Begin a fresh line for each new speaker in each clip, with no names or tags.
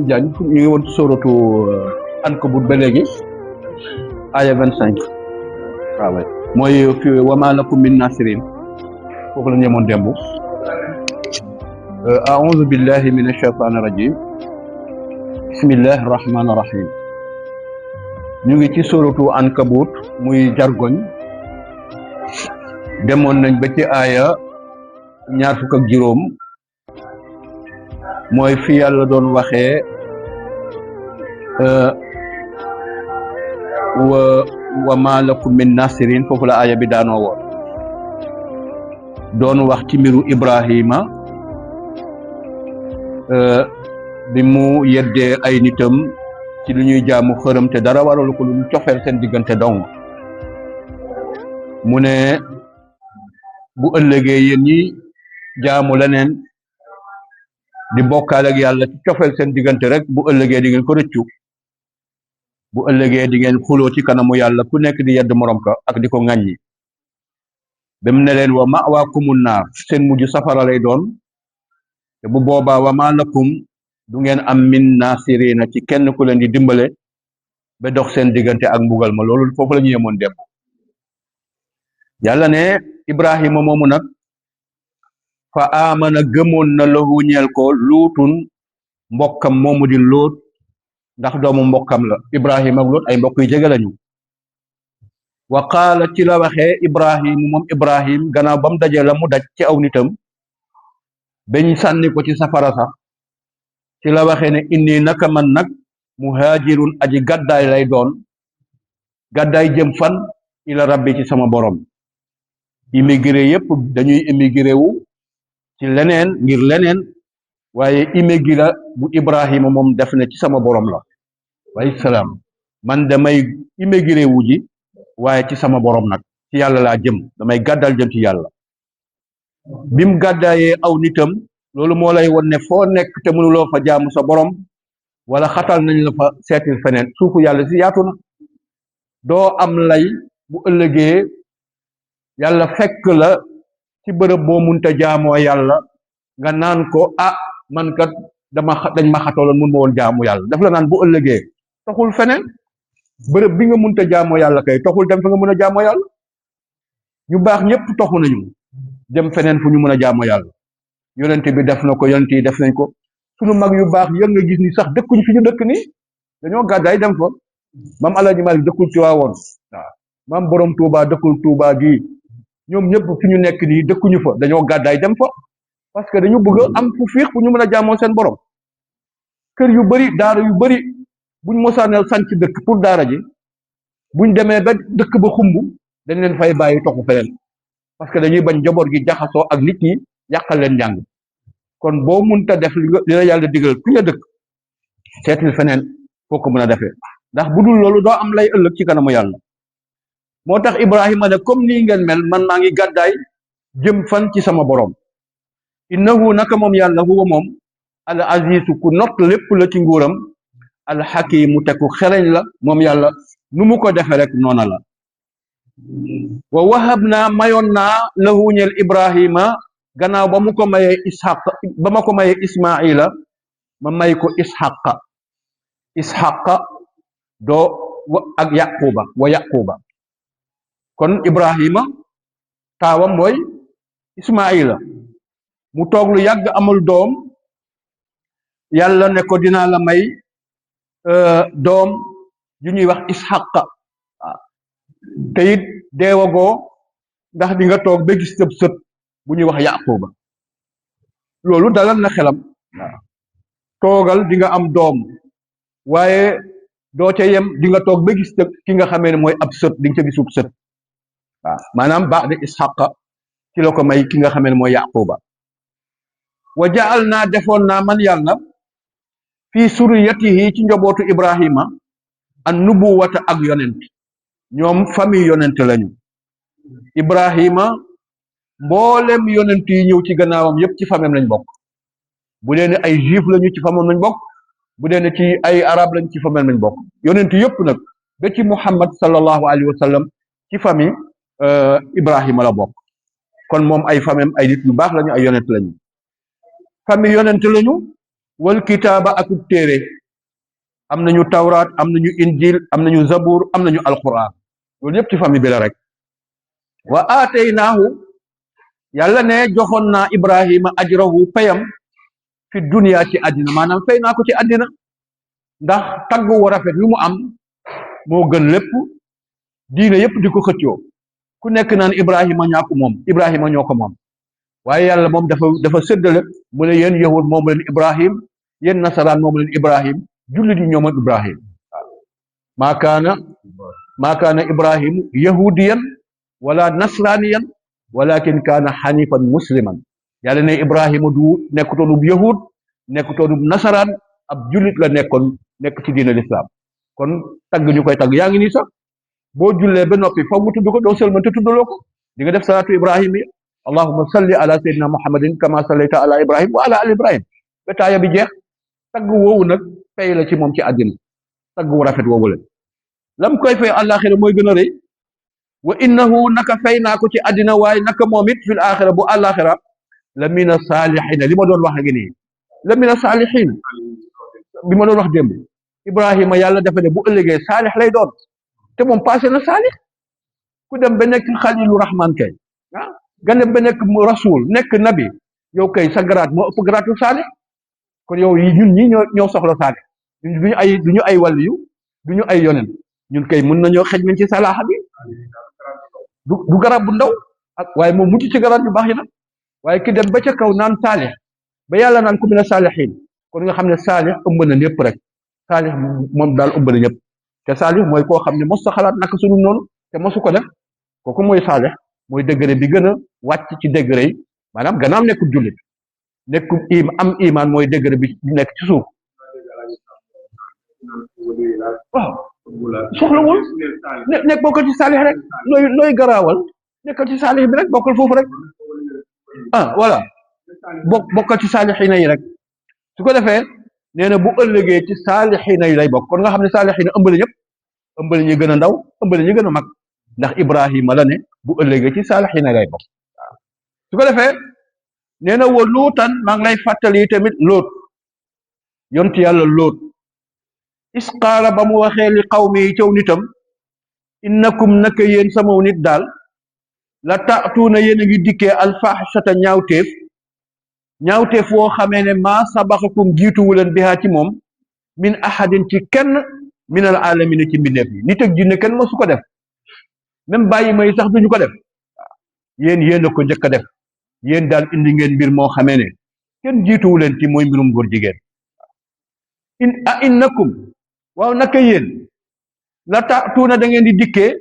Diagne ñu ngi woon sóoratu Ankabut ba léegi aaya 25 waaw mooy fi wa maa lakum min naasirin foofu la ñu yemoon démb. aouzu billahi min ashaytaani rajim bismillahi rahmaani rahim ñu ngi ci sóoratu Ankabut muy jargoñ demoon nañ ba ci aaya ñaar fukk ak juróom mooy fi yàlla doon waxee wa maa lakum min nasirin foofu la aaya bi daanoo woon doon wax ci mbiru Ibrahima bi mu yeddee ay nitam ci lu ñuy jaamu xërëm te dara waralu ko lu ñu cofeel seen diggante dong mu ne bu ëllëgee yéen ñi jaamu leneen di bokkaale ak yàlla ci cofeel seen diggante rek bu ëllëgee di ngeen ko rëccu bu ëllëgee di ngeen xuloo ci kanamu yàlla ku nekk di yedd morom ka ak di ko ŋàññi ba mu ne leen wa ma'waakumun naar seen mujj safara lay doon te bu boobaa wa maa lakum du ngeen am min naasiriina ci kenn ku leen di dimbale ba dox seen diggante ak mbugal ma loolu foofu la ñu yemoon dem yàlla ne Ibrahima moomu nag fa amana gëmoon na lahu ñeel ko luutun mbokkam moomu di luut ndax doomu mbokkam la Ibrahima ak luut ay mbokk yu jege lañu wa qaala ci la waxee Ibrahim moom Ibrahim gannaaw ba mu dajee la mu daj ci aw nitam bañ sànni ko ci safara sax ci la waxee ne inni naka man nag muhaajirun aji gàddaay lay doon gàddaay jëm fan ila rabbi ci sama borom immigré yépp dañuy immigré wu ci leneen ngir leneen waaye immigré bu Ibrahima moom def ne ci sama borom la waaye salaam man damay immigré wu ji waaye ci sama borom nag ci yàlla laa jëm damay gàddal jëm ci yàlla bim gàddaayee aw nitam loolu moo lay won ne foo nekk te mënuloo fa jaamu sa borom wala xatal nañ la fa seetil feneen suufu yàlla si yaatu na doo am lay bu ëllëgee yàlla fekk la ci bërëb boo munta jaamoo yàlla nga naan ko man kat dañ ma xataloon mun ma woon jaamu yàlla daf la naan bu ëllëgee taxul feneen bërëb bi nga munta jaamoo yàlla kay taxul dem fa nga mën a jaamoo yàlla ñu baax ñëpp taxu nañu dem feneen fu ñu mën a jaamoo yàlla yonent bi def na ko yonent yi def nañ ko sunu mag yu baax yëg nga gis ni sax dëkkuñu fi ñu dëkk nii dañoo gàddaay dem fa maam Alaaji Maalik dëkkul ci waawoon waaw maam borom Touba dëkkul Touba gii ñoom ñëpp fi ñu nekk nii dëkkuñu fa dañoo gàddaay dem fa parce que dañu bëgg am fu fiix fu ñu mën a jaamoo seen borom kër yu bari daara yu bari buñ mosaaneel sanc dëkk pour daara ji buñ demee ba dëkk ba xumb dañ leen fay bàyyi toxu feneen parce que dañuy bañ njaboot gi jaxasoo ak nit ñi yàqal leen njàng kon boo munta def li la yàlla digal fi nga dëkk seetil feneen foo ko mën a defee ndax bu dul loolu doo am lay ëllëg ci kanamu yàlla moo tax Ibrahima ne comme nii ngeen mel man maa ngi gàddaay jëm fan ci sama borom innahu naka moom yàlla huwa moom al azizu ku not lépp la ci nguuram al hakimu te ku xereñ la moom yàlla nu mu ko defe rek noona la wa wahab naa mayoon naa lahu ñeel Ibrahima gannaaw ba mu ko mayee ishaq ba ma ko mayee Ismaila ma may ko ishaqa doo ak yaquba kon Ibrahima taawam mooy Ismaila mu toog lu yàgg amul doom yàlla ne ko dinaa la may doom yu ñuy wax ishaqa te it deewagoo ndax di nga toog ba gis sëb sët bu ñuy wax yaquba loolu dalal na xelam waaw toogal di nga am doom waaye doo ca yem di nga toog ba gis ki nga xamee ne mooy ab sët di nga ca gisub sët waaw maanaam baax de ishaqa ci la ko may ki nga xamee ne mooy yaquba wa jaal naa defoon naa man yàlla fii suriyatihi ci njobootu Ibrahima an nubuwata ak yonent ñoom famille yonent lañu Ibrahima mboolem yonent yi ñëw ci gannaawam yépp ci famem lañ bokk bu dee ne ay juif lañu ci famem lañ bokk bu dee ne ci ay arab lañ ci famem lañ bokk yonent yépp nag ba ci Muhammad sallallahu alayhi wa sallam ci famille Ibrahima la bokk kon moom ay famem ay nit yu baax lañu ay yonent lañu famille yonent lañu wal kitaaba akub téere am nañu tawraat am nañu injil am nañu zabur am nañu alquran loolu yëpp ci famille bi la rek wa aataynaahu yàlla ne joxoon naa ibrahima ajrahu payam fi dunya ci àddina maanaam fay naa ko ci àddina ndax tagg wu rafet lu mu am moo gën lépp diine yëpp di ko xëccoo ku nekk naan ibrahima ñaa ko moom ibrahima ñoo ko moom waaye yàlla moom dafa séddale mu ne yéen yahud moomu leen ibrahim yéen nasaraan moomu leen ibrahim jullit yi ñoomoon ibrahim maa kaana ibrahim yahudiyan wala nasraniyan walakin kaana xanifan musliman yàlla ne ibrahima du nekkutoonub yahud nekkutoonub nasaraan ab jullit la nekk ci diine l'islam kon tagg ñu koy tagg yaa ngi nii sax boo jullee ba noppi faw mu tudd ko doo sëlman te tuddaloo ko di nga def salaatu ibrahim yi allahumma salli ala sayyidina muhammadin kama sallayta ala ibrahim wa ala ali ibrahim ba taaya bi jeex tagg woowu nag fay la ci moom ci àddina tagg wu rafet woowu la lam koy fay àllaaxira mooy gën a rëy wa innahu naka fay naa ko ci àddina waaye naka moom it fil axira bu àllaaxira la mina saalixiina li ma doon wax ak nii la mina saalixiina bi ma doon wax démb ibrahima yàlla dafa ne bu ëllëgee saalix lay doon te moom passé na saalix ku dem ba nekk xalilu rahman kay ah nga dem ba nekk rasul nekk nabi yow kay sa garaat moo ëpp garaatu saalix kon yow yi ñun ñi ñoo soxla saalix ñun duñu ay waliyu duñu ay yonen ñun kay mën nañoo xej nañ ci salaaxa bi du garab bu ndaw ak waaye moom muti ci garab yu baax yi nag waaye ki dem ba ca kaw naan saalix ba yàlla naan ku mina saalixiin kon nga xam ne saalix ëmb na ñëpp rek saalix moom daal ëmb na ñëpp te saalix mooy koo xam ne mos sa xalaat naka sunu noonu te mosu ko def kooku mooy saalix mooy degré bi gën a wàcc ci degré yi maanaam gannaaw nekkul jullit nekkul am iman mooy degré bi nekk ci suuf waaw soxlawul nekk bokkal ci saalix rek looy garaawal nekkal ci saalix bi rek bokkal foofu rek ah voilà bokkal ci saalixiina yi rek su ko defee nee na bu ëllëgee ci saalixiina yi lay bokk kon nga xam ne saalixiina ëmbali ñëpp ëmbali ñu gën a ndaw ëmbali ñu gën a mag ndax ibrahima la ne bu ëllëgee ci saalixiina lay bokk waaw su ko defee nee na wa luutan maa ngi lay fàttali tamit lóot yonti yàlla lóot isqaala ba mu waxee li qawmi yi caw nitam innakum naka yéen samaw nit daal la taatuuna yéen a ngi dikkee alfaxshata ñaawteef woo xamee ne maa sabaxakum jiituwuleen bihaa ci moom min ahadin ci kenn min al alamina ci mbindeef yi nit ak jinne kenn ma su ko def même bàyyi may sax duñu ko def yéen a ko njëkk a def yéen daal indi ngeen mbir moo xamee ne kenn jiituwuleen ci mooy mbirum góor jigéen innakum waaw naka yéen la taatuuna da ngeen di dikkee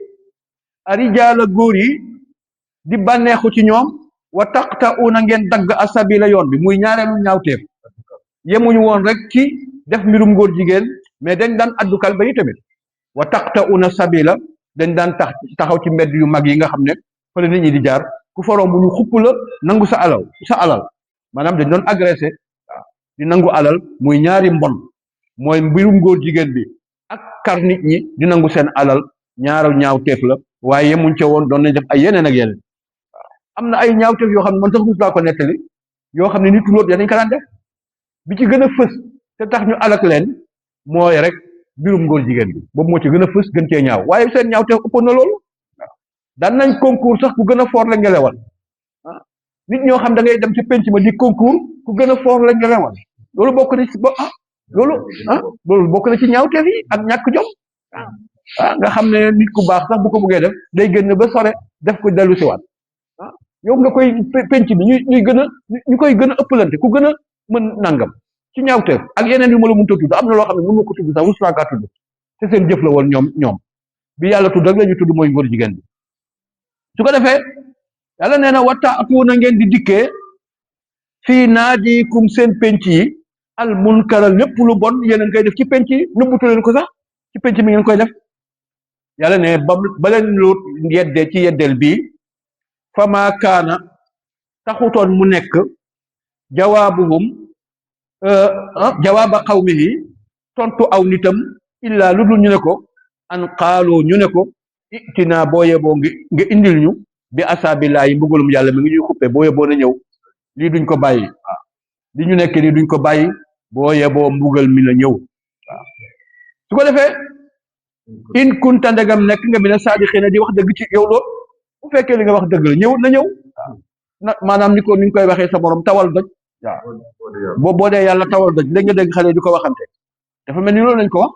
arijaala góor yi di bànneexu ci ñoom wa taqta'una ngeen dagg asabila yoon bi muy ñaareelu ñaawteef yemuñu woon rek ci def mbirum góor jigéen mais dañ daan addukal ba yi tamit wa taqta'una sabila dañ daan taxaw ci mbedd yu mag yi nga xam ne fa la nit ñi di jaar ku faroom bu ñu xupp la nangu sa alal maanaam dañ doon agressé waaw di nangu alal muy ñaari mbon mooy mbirum góor jigéen bi ak kar nit ñi di nangu seen alal ñaaral ñaawteef la waaye yemuñ ca woon doon nañ def ay yeneen ak yeneen am na ay ñaawteef yoo xam ne man sax mus laa ko nettali yoo xam ne nit loolu dañ ko daan def bi ci gën a fës te tax ñu alak leen mooy rek mbirum ngóor jigéen bi boobu moo ci gën a fës gën cee ñaaw waaye seen ñaawteef ëppoon na loolu daan nañ concours sax ku gën a fort la ngelewal nit ñoo xam da ngay dem ci penc ma di concours ku gën a fort la ngelewal loolu bokk na ci loolu bokk na ci ñaawteef yi ak ñàkk jom nga xam ne nit ku baax sax bu ko bëggee def day génn ba sore def ko dellu si waat yow nga koy penc bi ñu koy gën a ëppalante ku gën a mën nangam ci ñaawteef ak yeneen yu ma la mënta tudd am na loo xam ne mën ma ko tudd sax wus kaa tudd te seen jëf la woon ñoom bi yàlla tudd rek la ñu tudd mooy ngóor jigéen bi su ko defee yàlla nee na wataatuuna ngeen di dikkee fii naadikum seen penc yi al munkara lépp lu bon yéen a ngi koy def ci penc yi nëbbutu leen ko sax ci penc mi ngeen koy def yàlla ne ba leen lu yeddee ci yeddeel bii fama kaana taxutoon mu nekk jawaaba qawmihi tontu aw nitam illaa lu dul ñu ne ko an qaalu ñu ne ko itinaa boo yeboo nga indil ñu bi asaabilaayi mbugalum yàlla mi ngi ñuy xuppe boo yeboo na ñëw lii duñ ko bàyyi li ñu nekk nii duñ ko bàyyi boo yeboo mbugal mi la ñëw waaw su ko defee in kunta ndegam nekk nga mina saadiqiina di wax dëgg ci yow lool bu fekkee li nga wax dëgg la ñëw na ñëw na maanaam ni ko ni ñu koy waxee sa borom tawal doj waaw boo dee yàlla tawal doj léegi nga dégg xale di ko waxante dafa mel ni loolu lañ ko wax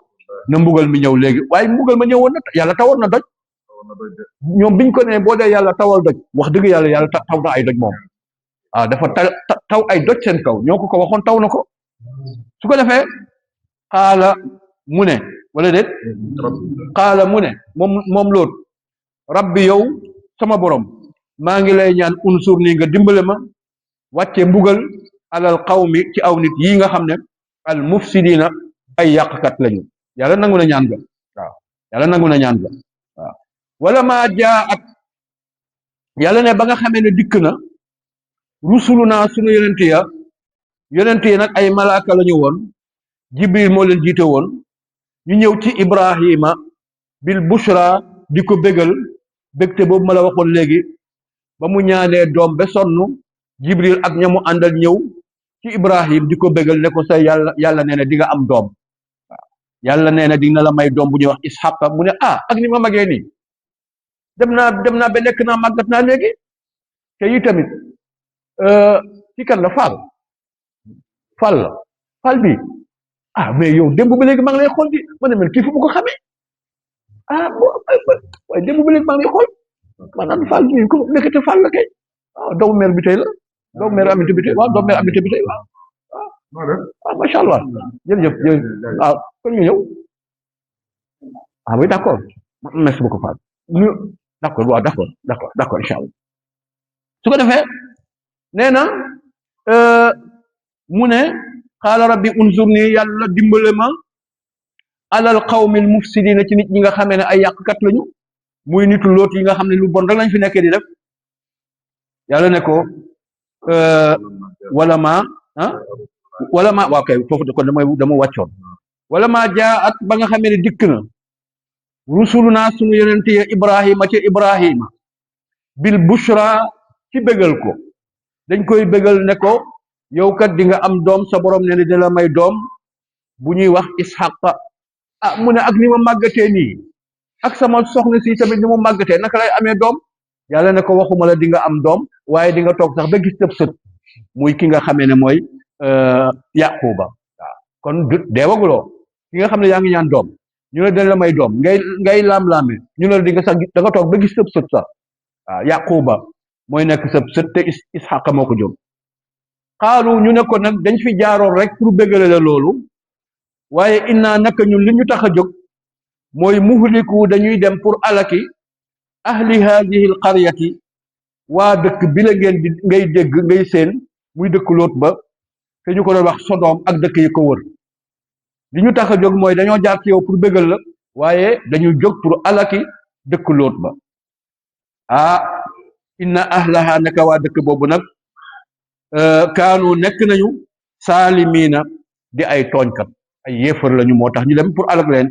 na mbugal mi ñëw léegi waaye mbugal ma ñëwoon na yàlla tawal na doj ñoom biñ ko nee boo dee yàlla tawal doj wax dëgg yàlla taw na ay doj moom waaw dafa taw ay doj seen kaw ñoo ko waxoon taw na ko su ko defee xaala mu ne wala déet xaala mu ne moom loot rabbi yow sama borom maa ngi lay ñaan unsur nii nga dimbale ma wàcce mbugal alal qawmi ci aw nit yii nga xam ne al mufsidina ay yàqkat lañu yàlla nangu na ñaan ga waaw yàlla nangu na ñaan ga waaw wala maa jaa at yàlla ne ba nga xamee ne dikk na rusuluna sunu yonent yi nag ay malaaka lañu woon jibril moo leen jiite woon ñu ñëw ci ibrahima bil bushra di ko bégal bégte boobu ma la waxoon léegi ba mu ñaanee doom ba sonn jibril ak ñamu àndal ñëw ci ibrahim di ko bégal ne ko sa yàlla nee na di nga am doom waaw yàlla nee na dina la may doom bu ñuy wax ishaqa mu ne ak ni ma magee nii dem naa ba nekk naa màggat naa léegi te yi tamit ci kan la faal bi mais yow démb ba léegi maa ngi lay xool di ma ne man kii fu mu ko xamee waaye démb ba léegi maa ngi lay xool maanaam faal bi ko nekkate faal la kay doomu meer bi tey la doomu meer amité bi tey waaw doomu meer amité bi tey waaw macha allah jërëjëf kon ñu ñëw oui d'accord merci beaucoup faal ñu d'accord waaw d'accord incha allah su ko defee nee na mu ne qaala rabbi unzurni yàlla dimbale ma alal qawmil mufsidina ci nit ñi nga xamee ne ay yàqkat lañu muy nitu loot yi nga xam ne lu bon rek lañ fi nekkee di def yàlla ne ko wala ma waaw kay foofu kon dama wàccoon wala ma jaa at ba nga xamee ne dikk na rusuluna sunu yonente ya ibrahima bil bushra ci bégal ko dañ koy bégal ne ko yow kat di nga am doom sa borom ne dina la may doom bu ñuy wax ishaqa mu ne ak ni ma màggatee nii ak sama soxna si tamit ni ma màggatee naka lay amee doom yàlla ne ko waxuma la di nga am doom waaye di nga toog sax ba gis tëb sët muy ki nga xamee ne mooy yaquba waaw kon deewaguloo ki nga xam ne yaa ngi ñaan doom ñu ne dina la may doom ngay laam-laame ñu ne di nga sax da nga toog ba gis tëb sët sax waaw yaquba mooy nekk sëb sët te ishaqa moo ko jóg xaalu ñu ne ko nag dañ fi jaaroon rek pour bégale la loolu waaye innaa naka ñun li ñu tax a jóg mooy muhliku dañuy dem pour alaki ahli haadihi l qaryati waa dëkk bi la ngeen di ngay dégg ngay seen muy dëkk Lóot ba te ñu ko doon wax Sodom ak dëkk yi ko wër li ñu tax a jóg mooy dañoo jaar ci yow pour bégal la waaye dañuy jóg pour alaki dëkk Lóot ba inna ahlaha naka waa dëkk boobu nag kaanu nekk nañu saalimiina di ay tooñkat ay yéefar lañu moo tax ñu dem pour alag leen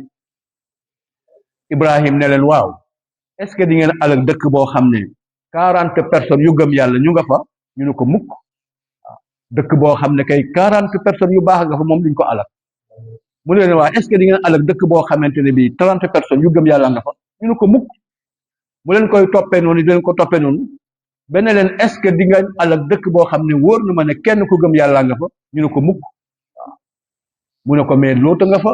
Ibrahim ne leen waaw est-ce que di ngeen alag dëkk boo xam ne 40 personnes yu gëm yàlla ñu nga fa ñu ne ko mukk dëkk boo xam ne kay 40 personnes yu baax nga fa moom duñ ko alag mu ne leen waaw est-ce que di ngeen alag dëkk boo xamante ne bii 30 personnes yu gëm yàlla nga fa ñu ne ko mukk mu leen koy toppee noonu di leen ko toppee noonu benn leen est-ce que di nga alag dëkk boo xam ne wóor na ma ne kenn ku gëm yàlla nga fa ñu ne ko mukk waaw mu ne ko mais loota nga fa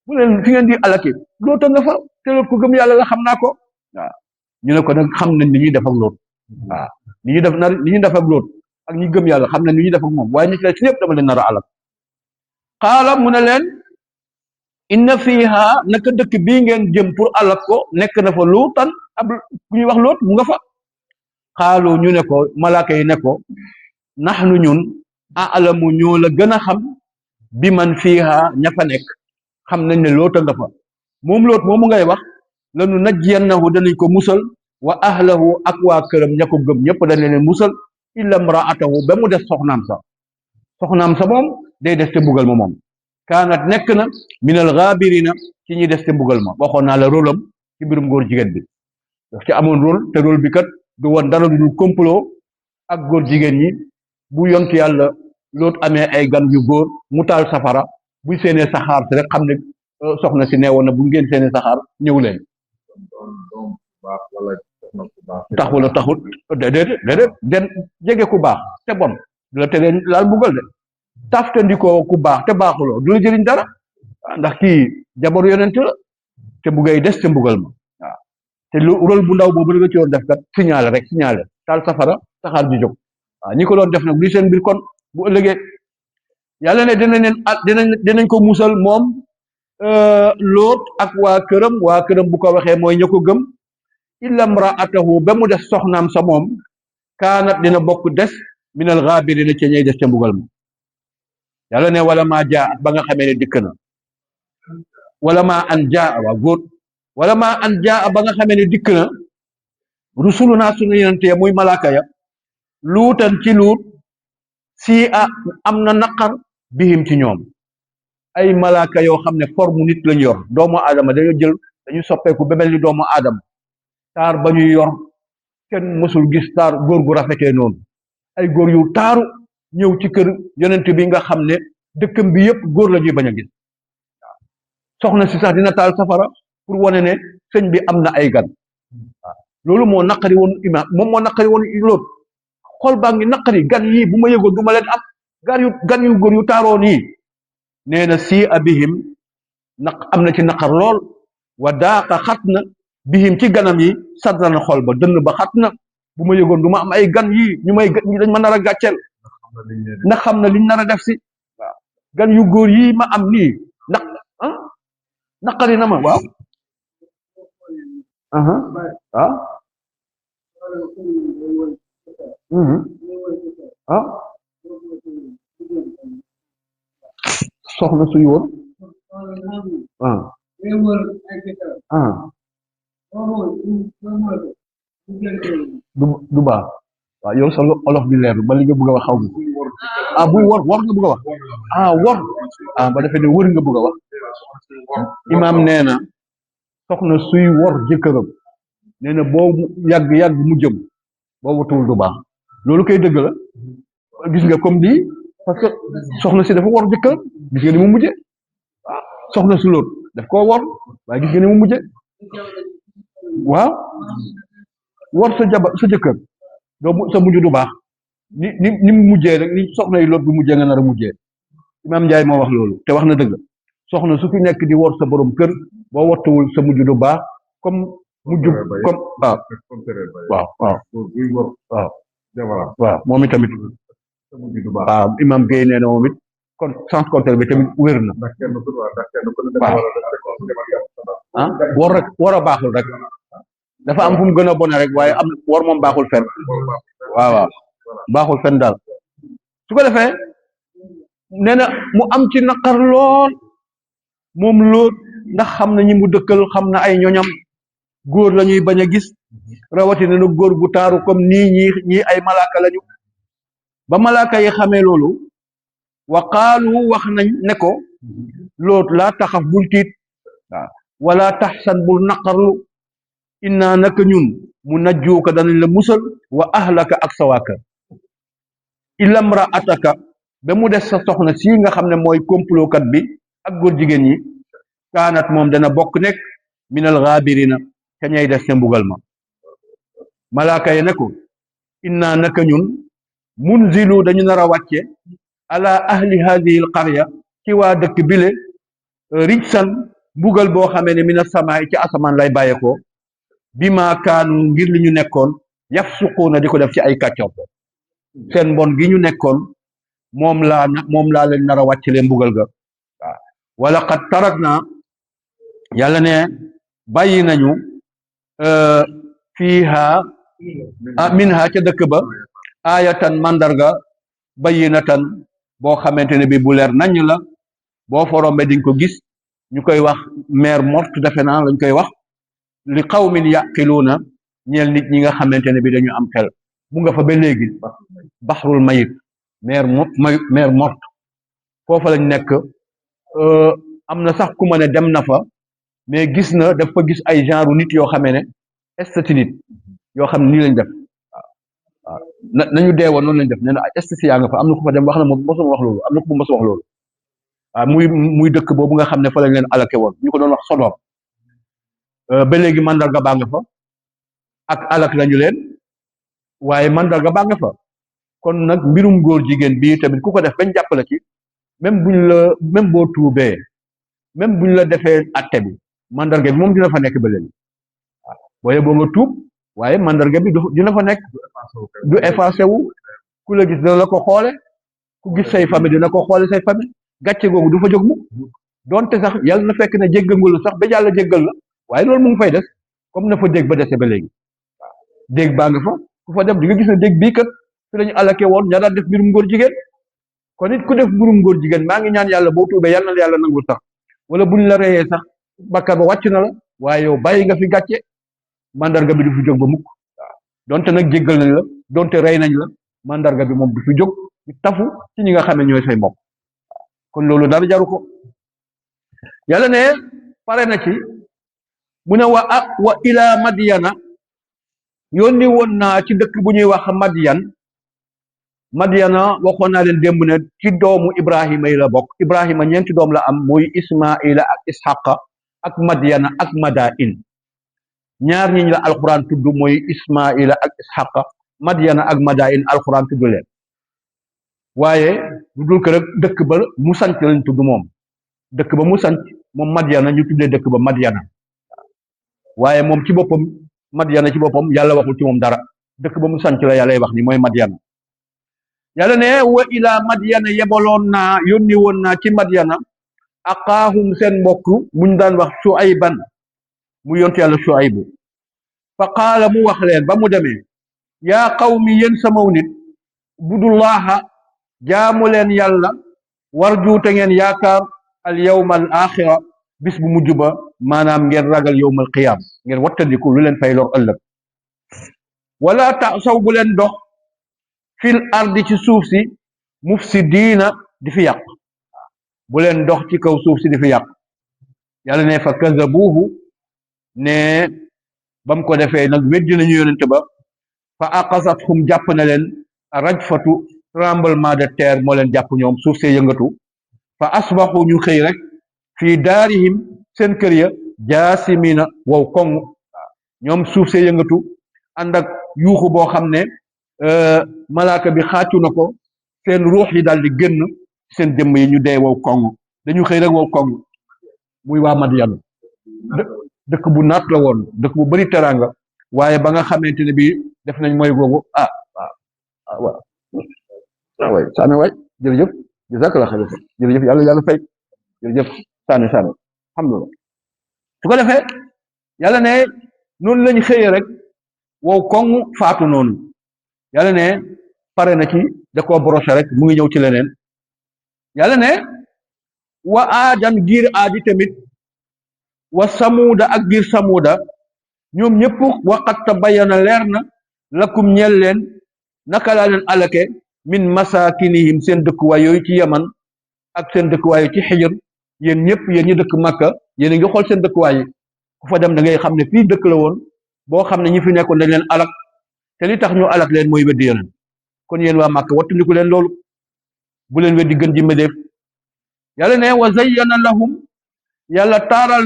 mu leen fi ngeen di alaki loota nga fa te loot ku gëm yàlla la xam naa ko waaw ñu ne ko nag xam nañ ni ñuy def ak loot waaw ni ñuy def ak loot ak ñi gëm yàlla xam nañ ni ñuy def ak moom waaye ñi ci ci ñëpp dama leen nar a alak xaala mu ne leen inna fiha naka dëkk bii ngeen jëm pour alak ko nekk na fa luutan ab ku ñuy wax loot mu nga fa xaalu ñu ne ko malaaka yi ne ko naxnu ñun alamu ñoo la gën a xam bi man fiiha ña fa nekk xam nañ ne loota nga fa moom loot moomu ngay wax lanu najjiyannahu danañ ko musal wa ahlahu ak waa këram ña ko gëm ñëpp dañ leen musal illa mraatahu ba mu des soxnaam sa moom day des te mbugal ma moom kaanat nekk na minal gaabirina ci ñi des te mbugal ma waxoon naa la rôle am ci mbirum góor jigéen bi daf ci amoon rôle te rôle bi kat du woon dara du complot ak góor jigéen ñi bu yont yàlla loot amee ay gan yu góor mu taal safara buy seenee saxaar si rek xam ne soxna si neewoon na bu ngeen seenee saxaar ñëw leen taxul a taxul déedéet den jege ku baax te bon du la teree laal mbugal de taftandikoo ku baax te baaxuloo du la jëriñ dara ndax kii jabar yonent la te buggay des te mbugal ma waaw te lu rôle bu ndaw boobu la nga ci doon def kat signalé rek signalé taal safara saxaar ji jóg waaw ñi ko doon def nag luy seen mbir kon bu ëllëgee yàlla ne dinañ ko musal moom loot ak waa këram bu ko waxee mooy ña ko gëm illa mraatahu ba mu des soxnaam sa moom kaanat dina bokk des minal gaabirina ca ñey des ca mbugal ma yàlla ne wala maa jaa ba nga xamee ne dikk na wala maa an jaa waa góor wala maa an jaa ba nga xamee ne dikk na rusuluna sunu yonente muy malaaka ya luutan ci luut sii a am na naqar bihim ci ñoom ay malaaka yoo xam ne forme nit lañu yor doomu aadama dañu soppeeku ba mel ni doomu aadama taar ba ñuy yor kenn mësul gis taar góor gu rafetee noonu ay góor yu taaru ñëw ci kër yonent bi nga xam ne dëkkam bi yëpp góor la ñuy bañ a gis soxna si sax dina taal safara pour wane ne sëñ bi am na ay gan waaw loolu moo naqari woon imaam moom moo naqari woon loolu xol baa ngi naqari gan yii bu ma yëgoon du ma leen am gan yu góor yu taaroo nii nee na sii abihim am na ci naqar lool wa daaqa xat na bihim ci ganam yi sadran xol ba dënn ba xat na bu ma yëgoon du ma am ay gan yii ñu dañ ma nar a gàcceel ndax xam na liñ nar a def si waaw gan yu góor yii ma am nii naqari na ma waaw ah ah soxna suy wër du baax waaw yow sa olof bi leer ba li nga bëgg a wax xaw ma buy wor nga bëgg a wax wor ba defee ne wër nga bëgg a wax imaam nee na soxna suy wor jëkkëram nee na boo yàgg mu jëm boo wutuwul du baax loolu koy dëgg la gis nga comme nii parce que soxna si dafa wor jëkkëram gis nga ni mu mujje waaw soxna si loolu daf koo wor waaye gis nga ni mu mujje waaw wor sa jëkkër doo sa mujj du baax ni mu mujjee rek ni soxna yi loolu bu mujjee nga nar a mujjee imaam Njaay moo wax loolu te wax na dëgg soxna su fi nekk di wor sa borom kër boo wattuwul sa mujj du baax comme mujj comme waaw moom itamit waaw imaam Guèye nee na moom it kon sens contraire bi tamit wér na waaw war a baaxul rek dafa am fu mu gën a bone rek waaye am war moom baaxul fen waaw baaxul fen daal su ko defee nee na mu am ci naqar lool moom lool ndax xam na ñi mu dëkkal xam na ay ñoñam góor la ñuy bañ a gis rawatina na góor gu taaru comme ñii ay malaaka lañu ba malaaka yi xamee loolu wa qaalu wax nañ ne ko loot laa taxaf bul tiit waaw wala taxsan bul naqarlu inna naka ñun mu najjuuka danañ la musal wa ahlaka ak sa waa kër illa mraataka ba mu des sa soxna sii nga xam ne mooy complotkat bi ak góor jigéen ñi kaanat moom dana bokk nekk minal gaabirina te ñay des te mbugal ma malaaka yi ne ko inna naka ñun munzilu dañu nar a wàcce ala ahli hadihi al qarya ci waa dëkk bile rijsan mbugal boo xamee ne mina samaay ci asamaan lay bàyyeekoo bi ma kaanu ngir li ñu nekkoon yafsuquuna di ko def ci ay kàccoor seen mbon gi ñu nekkoon moom laa leen nar a wàccelee mbugal ga waaw wala qad tarakna yàlla ne bàyyi nañu fiiha minha ca dëkk ba ayatan mandarga bayyinatan boo xamante ne bi bu leer nañ la boo forombe diñ ko gis ñu koy wax mer morte defe naa lañ koy wax li qawmin yaqiluuna ñeel nit ñi nga xamante ne bi dañu am xel mu nga fa ba léegi baxrul mayit mer morte foofa lañ nekk am na sax ku ma ne dem na fa mais gis na dafa gis ay genre nit yoo xamee ne estati nit yoo xam ne nii lañ def waaw nañu deewoon noonu lañ def nee na STC yaa nga fa am na ku fa dem wax na moom mosuma wax loolu am na ku mos wax loolu waaw muy dëkk boobu nga xam ne fa lañ leen alake woon ñu ko doon wax Sodom ba léegi mandarga baa nga fa ak alak lañu leen waaye mandarga baa nga fa kon nag mbirum góor jigéen bii tamit ku ko def bañ jàppale ci même boo tuubee même buñ la defee atte bi mandarga bi moom dina fa nekk ba léegi waaye boo nga tuub waaye mandarga bi dina fa nekk du effacé wu ku la gis dina la ko xoole ku gis say famille dina ko xoole say famille gàcce googu du fa jóg mukk donte sax yàlla na fekk ne jéggal nga lu sax ba yàlla jéggal la waaye loolu mu ngi fay des comme na fa dégg ba dese ba léegi dégg baa nga fa ku fa dem di nga gis ne dégg bii kat fi lañu alake woon ña daan def mbirum ngóor jigéen kon it ku def mbirum ngóor jigéen maa ngi ñaan yàlla boo tuubee yàlla na yàlla nangul sax wala buñ la reyee sax bakkaar ba wàcc na la waaye yow bàyyi nga fi gàcce mandarga bi du fi jóg ba mukk waaw donte nag jéggal nañ la donte rey nañ la mandarga bi moom du fi jóg di tafu ci ñi nga xam ne ñooy say mbokk kon loolu dara jaru ko yàlla ne pare na ci mu ne wa ila madyana yónni woon naa ci dëkk bu ñuy wax madyana waxoon naa leen démb ne ci doomu ibrahima yi la bokk ibrahima ñeenti doom la am muy ismaila ak ishaqa ak madyana ak madain ñaar ñi la alquran tudd mooy ismaila ak ishaqa madyana ak madain alquran tudd leen waaye lu dul ko rek dëkk ba mu sanc lañ tudd moom dëkk ba mu sanc moom madyana ñu tuddee dëkk ba madyana waaye moom ci boppam madyana ci boppam yàlla waxul ci moom dara dëkk ba mu sanc la yàlla wax ni mooy madyana yàlla ne wa ila madyana yebaloon naa yónni woon naa ci madyana aqaahum seen mbokk muñ daan wax Shuayban mu yontu yàlla Shuaybu fa qaala mu wax leen ba mu demee yaa qawmi yéen samaw nit budullaha jaamu leen yàlla warjuute ngeen yaakaar al yawma al axira bis bu mujj ba maanaam ngeen ragal yawmal qiyaam ngeen wattandiku lu leen fay lor ëllëg wala tasaw bu leen dox fil ardi ci suuf si mufsidiina di fi yàq bu leen dox ci kaw suuf si di fi yàq yàlla ne fa kazabuuhu ne bam ko defee nag weddi nañu yonente ba fa aqasathum jàpp na leen rajfatu tremblement de terre moo leen jàpp ñoom suuf see yëngatu fa asbaxu ñu xëy rek fii daarihim seen kër ya jaasimina wow koŋ ñoom suuf see yëngatu ànd ak yuuxu boo xam ne malaaka bi xaacu na ko seen ruux yi daal di génn seen jëmm yi ñu dee wow koŋ dañu xëy rek wow koŋ muy waa Madyan dëkk bu naat la woon dëkk bu bari teraanga waaye ba nga xamante ne bii def nañ mooy googu waay saane waay jërëjëf jazakallah xayr jërëjëf yàlla fay jërëjëf saane alhamdulillah su ko defee yàlla ne noonu lañ xëyee rek wow koŋ faatu noonu yàlla ne pare na ci da koo broché rek mu ngi ñëw ci leneen yàlla ne wa aadan giir aadi tamit wa samuuda ak giir samuuda ñoom ñëpp waqat tabayyana leer na lakum ñeel leen naka laa leen alake min masakinihim seen dëkkuwaay yooyu ci yaman ak seen dëkkuwaay ci xijir yéen ñëpp yéen ñi dëkk Makka yéen a ngi xool seen dëkkuwaay yi ku fa dem da ngay xam ne fii dëkk la woon boo xam ne ñi fi nekkoon dañ leen alak te li tax ñu alak leen mooy weddi yonent kon yéen waa Makka wattandiku leen loolu bu leen weddi gën ji mbédeef yàlla ne wa zayyana lahum yàlla taaralal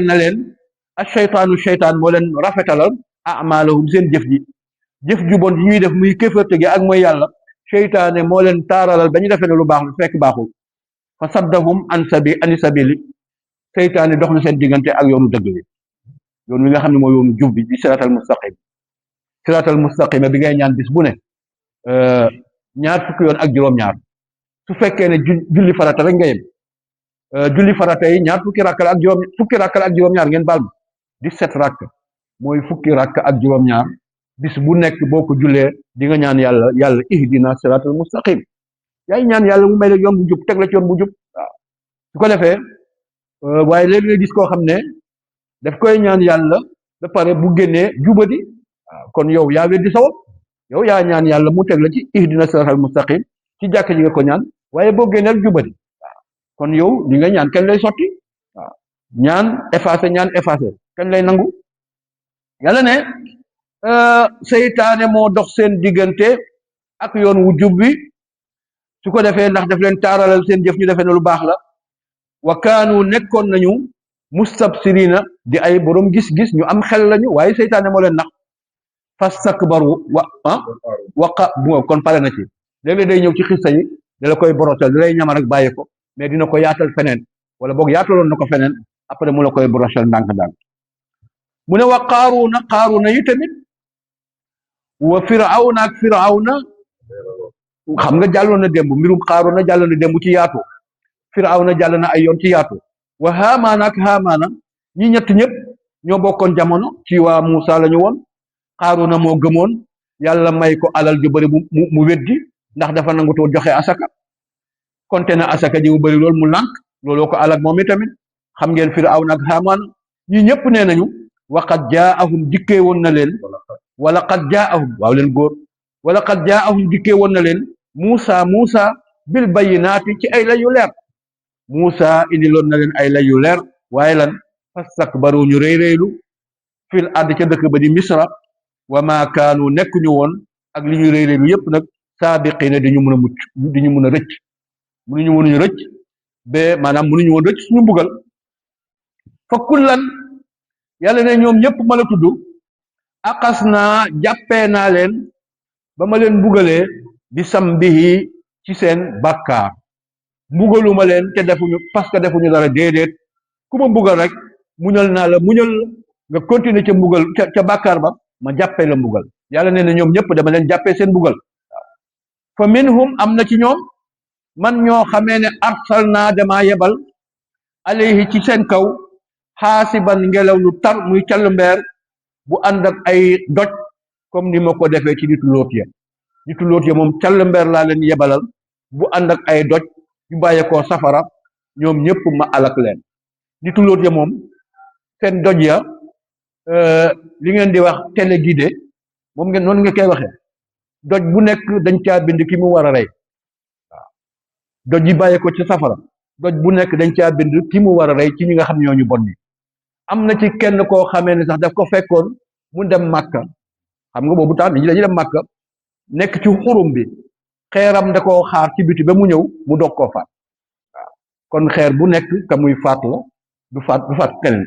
na leen asheytaanu sheytaan moo leen rafetalal amalahum seen jëf ju bon yi ñuy def muy kéefarte gi ak mooy yàlla seytaane moo leen taaralal ba ñu defee ne lu baax lu fekk baaxul fa saddahum ani sabili seytaane dox na seen diggante ak yoonu dëgg bi yoon wi nga xam ne mooy yoonu jub bi di siratal mustaqima bi ngay ñaan bis bu ne ñaar fukki yoon ak juróom-ñaar su fekkee ne julli farata rek nga yem julli farata yi ñaar fukki rakk ak juróom-ñaar ngeen baal ma 17 rakk mooy fukki rakk ak juróom-ñaar bis bu nekk boo ko jullee di nga ñaan yàlla ihdina siratal mustaqim yaay ñaan yàlla mu may la yoon bu jub teg la ci yoon bu jub waaw su ko defee waaye léegi nga gis koo xam ne daf koy ñaan yàlla ba pare bu génnee jubadi waaw kon yow yaa weddi sawab yow yaa ñaan yàlla mu teg la ci ihdina siratal mustaqim ci jàkk ji nga ko ñaan waaye boo génnee jubadi waaw kon yow li nga ñaan kenn lay sotti waaw ñaan effacé kañ lay nangu yàlla ne seytaane moo dox seen diggante ak yoon wu jub wi su ko defee ndax daf leen taaralal seen jëf ñu defee ne lu baax la wa kaanu nekkoon nañu mustabsirina di ay borom gis-gis ñu am xel lañu waaye seytaane moo leen nax fastakbaru kon pare na ci léeg-léeg day ñëw ci xista yi da la koy borotal da lay ñama rek bàyyi ko mais dina ko yaatal feneen wala boog yaataloon na ko feneen après mu la koy borotal ndànk-ndànk mu ne wa qaaruuna yi tamit wa firawna xam nga jàlloon na démb mbirum qaaruuna jàlloon na démb ci yaatu firawna jàll na ay yoon ci yaatu wa haamaana ñi ñett ñëpp ñoo bokkoon jamono ci waa Muusa la ñu woon qaaruuna moo gëmoon yàlla may ko alal ju bëri mu weddi ndax dafa nangutoo joxe asaka konte na asaka ji mu bëri loolu mu lànk looloo ko alal moom itamit xam ngeen firawna ak haamaana ñi ñëpp nee nañu waqad jaahum dikkee woon na leen wala qad jaahum waaw leen góor wala qad jaahum dikkee woon na leen Muusa bil bayyinaati ci ay lay yu leer Muusa indiloon na leen ay lay yu leer waaye lan fastakbaru ñu réyréylu fil ard ca dëkk ba di Misra wa ma kaanu nekkuñu woon ak li ñu réyréylu yépp nag saabiqiina di ñu mën a mucc di ñu mën a rëcc mënuñu rëcc ba maanaam mënuñu woon rëcc suñu mbugal fa kullan yàlla ne ñoom ñëpp ma la tudd aqas naa jàppee naa leen ba ma leen mbugalee bi sambihi ci seen bàkkaar mbugaluma leen te defuñu parce que defuñu dara déedéet ku ma mbugal rek muñal naa la muñal nga continuer ca mbugal ca bàkkaar ba ma jàppee la mbugal yàlla nee na ñoom ñëpp dama leen jàppee seen mbugal fa minhum am na ci ñoom man ñoo xamee ne arsal naa damaa yebal alayhi ci seen kaw xaasiban ngelaw lu tar muy callu mbeer bu ànd ak ay doj comme ni ma ko defee ci nitu Lóot ya moom callu mbeer laa leen yebalal bu ànd ak ay doj yu bàyyeekoo safara ñoom ñëpp ma alak leen nitu Lóot ya moom seen doj ya li ngeen di wax téléguidé moom ngeen noonu nga koy waxee doj bu nekk dañ caa bind ki mu war a rey waaw doj yi bàyyeekoo ci safara doj bu nekk dañ caa bind ki mu war a rey ci ñi nga xam ñoo ñu bon ni am na ci kenn koo xamee ne sax daf ko fekkoon mu dem Màkka xam nga boobu tax nit ñi dañuy dem Màkka nekk ci xurum bi xeeram da koo xaar ci biti ba mu ñëw mu dog koo faat waaw kon xeer bu nekk ka muy faat la du faat keneen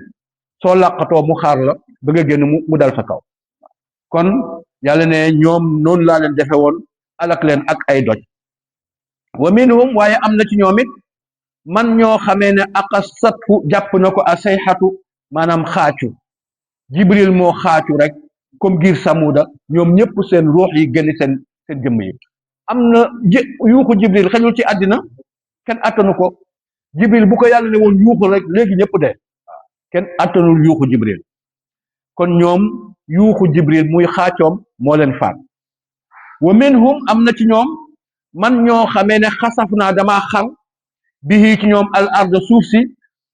soo làqatoo mu xaar la ba nga génn mu dal sa kaw kon yàlla ne ñoom noonu laa leen defe woon alak leen ak ay doj wa minhum waaye am na ci ñoom it man ñoo xamee ne aqasathu jàpp na ko a sayxatu maanaam xaacu jibril moo xaacu rek comme giir samuda ñoom ñëpp seen ruux yi génn seen jëmm yi am na yuuxu jibril xejul ci àddina kenn attanu ko jibril bu ko yàlla ne woon yuuxu rek léegi ñëpp de kenn attanul yuuxu jibril kon ñoom yuuxu jibril muy xaacoom moo leen faat wa minhum am na ci ñoom man ñoo xamee ne xasaf naa damaa xar bihi ci ñoom al arda suuf si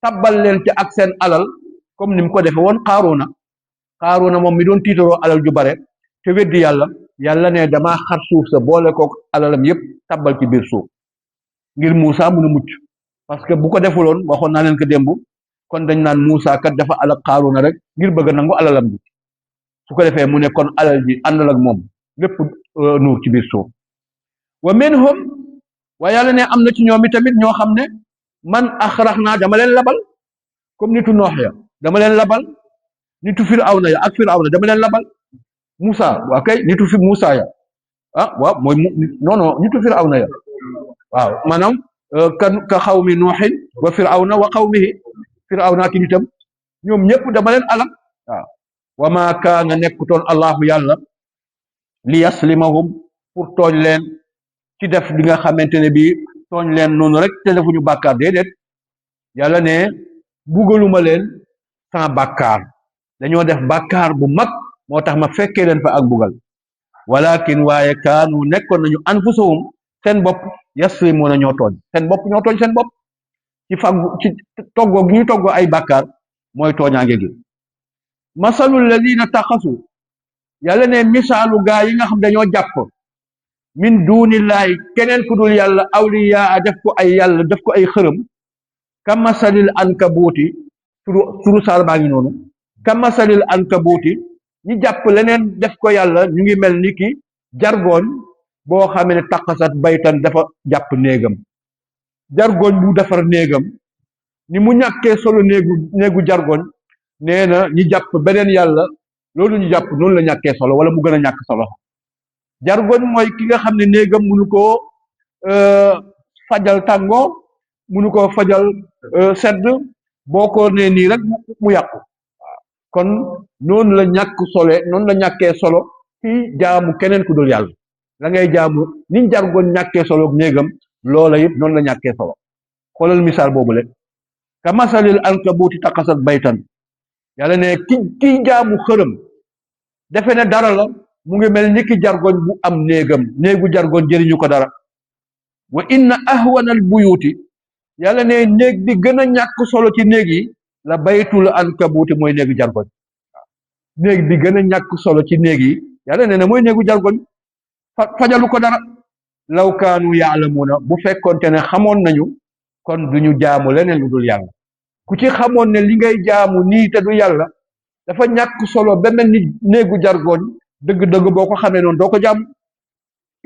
tabbal leen ci ak seen alal comme ni mu ko defe woon xaaruuna moom mi doon tiitaroo alal ju bare te weddi yàlla ne damaa xar suuf sa boole ko alalam yépp tabbal ci biir suuf ngir Muusa mun a mucc parce que bu ko defuloon waxoon naa leen ko démb kon dañ naan Muusa kat dafa alal xaaruuna rek ngir bëgg nangu alalam bi su ko defee mu ne kon alal ji àndal ak moom lépp nuur ci biir suuf wa minhum waaye yàlla ne am na ci ñoom tamit ñoo xam ne man axrax naa dama leen labal comme nitu noox ya dama leen labal nitu firawna ya ak firawna dama leen labal Moussa waa kay nitu fi Moussa ya waaw mooy non non nitu firawna ya waaw maanaam ka xawmi nuuxin wa firawna wa xawmihi firawna ki nitam ñoom ñëpp dama leen alal waaw wa ma kaana nekkutoon allahu yàlla li yaslimahum pour tooñ leen ci def li nga xamante ne bii tooñ leen noonu rek te defuñu bàkkaar déedéet yàlla ne bugaluma leen sans bàkkaar dañoo def bàkkaar bu mag moo tax ma fekkee leen fa ak bugal walakin waaye kaanu nekkoon nañu anfusahum seen bopp yaslimuuna ñoo tooñ seen bopp ñoo tooñ seen bopp ci faggu ci toggoo gi ñuy toggoo ay bàkkaar mooy tooñaange gi masalul ladina taxasu yàlla ne misaalu gaa yi nga xam dañoo jàpp min duunillaahi keneen ku dul yàlla awliyaa def ko ay yàlla def ko ay xërëm kamasalil ankabuuti turu saar baa ngi noonu kamasalil ankabuuti ñi jàpp leneen def ko yàlla ñu ngi mel ni ki jargoñ boo xamee ne taqasat baytan dafa jàpp néegam jargoñ bu defar néegam ni mu ñàkkee solo néegu jargoñ nee na ñi jàpp beneen yàlla loolu ñu jàpp noonu la ñàkkee solo wala mu gën a ñàkk solo jargoñ mooy ki nga xam ne néegam mënu koo fajal tàngoor mënu koo fajal sedd boo ko nee nii rek mu yàqu kon noonu la ñàkk solo noonu la ñàkkee solo ci jaamu keneen ku dul yàlla la ngay jaamu niñ jargoñ ñàkkee solo néegam loola it noonu la ñàkkee solo xoolal misaal boobule ka masalil ankabuuti taqasat baytan yàlla ne ki jaamu xërëm defe ne dara la mu ngi mel ni ki jargoñ bu am néegu jargoñ jëriñu ko dara wa inna ahwanal buyuti yàlla ne néeg bi gën a ñàkk solo ci néeg yi la baytul ankabuuti mooy néegu jargoñ néeg bi gën a ñàkk solo ci néeg yi yàlla ne mooy néegu jargoñ fajalu ko dara law kaanu yaalamuuna bu fekkonte ne xamoon nañu kon duñu jaamu leneen lu dul yàlla ku ci xamoon ne li ngay jaamu nii te du yàlla dafa ñàkk solo ba mel ni néegu jargoñ dëgg-dëgg boo ko xamee noonu doo ko jaamu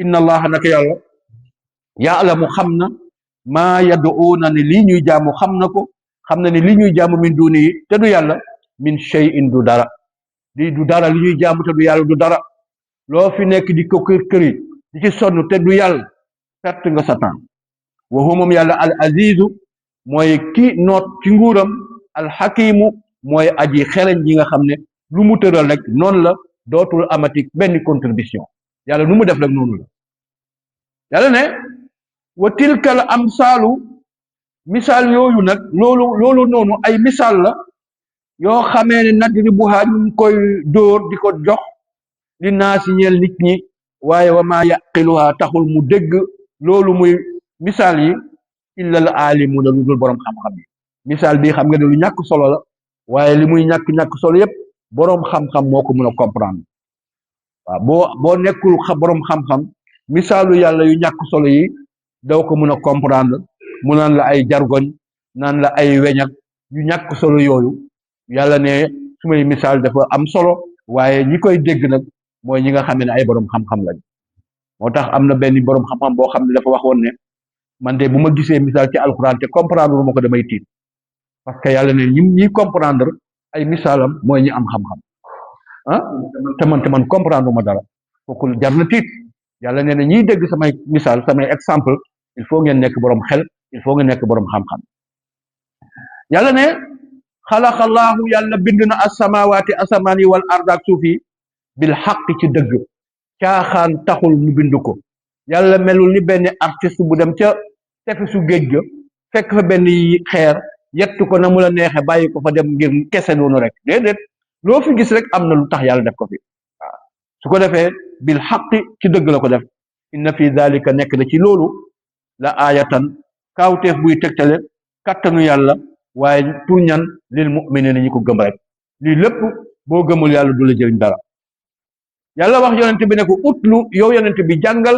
inna allaha naka yàlla yaalamu xam na maa yaduuna ne lii ñuy jaamu xam na ko xam na ne lii ñuy jaamu min duuni yi te du yàlla min shay'in du dara lii du dara li ñuy jaamu te du yàlla du dara loo fi nekk di ko kër-këri di ci sonn te du yàlla perte nga sa temps wa huwa moom yàlla al azizu mooy ki noot ci nguuram al hakimu mooy aji xereñ ji nga xam ne lu mu tëral rek noonu la dootul amati benn contribution yàlla nu mu def rek noonu la yàlla ne wa tilkal amsaalu misaal yooyu nag loolu noonu ay misaal la yoo xamee ne nadribuha ñu ngi koy dóor di ko jox li naasi ñeel nit ñi waaye wa maa yaqiluha taxul mu dégg loolu muy misaal yi illa al aalimuuna lu dul boroom xam-xam yi misaal bii xam nga ne lu ñàkk solo la waaye li muy ñàkk solo yépp boroom xam-xam moo ko mën a comprendre waaw boo nekkul boroom xam-xam misaalu yàlla yu ñàkk solo yi doo ko mën a comprendre mu naan la ay jargoñ naan la ay weñak yu ñàkk solo yooyu yàlla ne su may misaal dafa am solo waaye ñi koy dégg nag mooy ñi nga xam ne ay boroom xam-xam lañ moo tax am na benn boroom xam-xam boo xam ne dafa waxoon ne man de bu ma gisee misaal ci alxuraan te comprendre ma ko damay tiit parce que yàlla ne ñi comprendre ay misaalam mooy ñi am xam-xam ah te man comprendre ma dara kooku jar na tiit yàlla nee na ñiy dégg samay misaal samay exemple il faut ngeen nekk boroom xel il faut ngeen nekk boroom xam-xam yàlla ne xalaqallaahu yàlla bind na asamawaati asamaan yi wal arda ak suuf yi bil xaq ci dëgg caaxaan taxul mu bind ko yàlla melul ni benn artiste bu dem ca tefesu géej ga fekk fa benn xeer yett ko na mu la neexe bàyyi ko fa dem ngir kese noonu rek déedéet loo fi gis rek am na lu tax yàlla def ko fi waaw su ko defee bil xaqi ci dëgg la ko def inna fi dalika nekk na ci loolu la aayatan kaawteef buy tegtale kattanu yàlla waaye pour ñan lil mu'minina ñi ko gëm rek lii lépp boo gëmul yàlla du la jëriñ dara yàlla wax yonent bi ne ko utlu yow yonent bi jàngal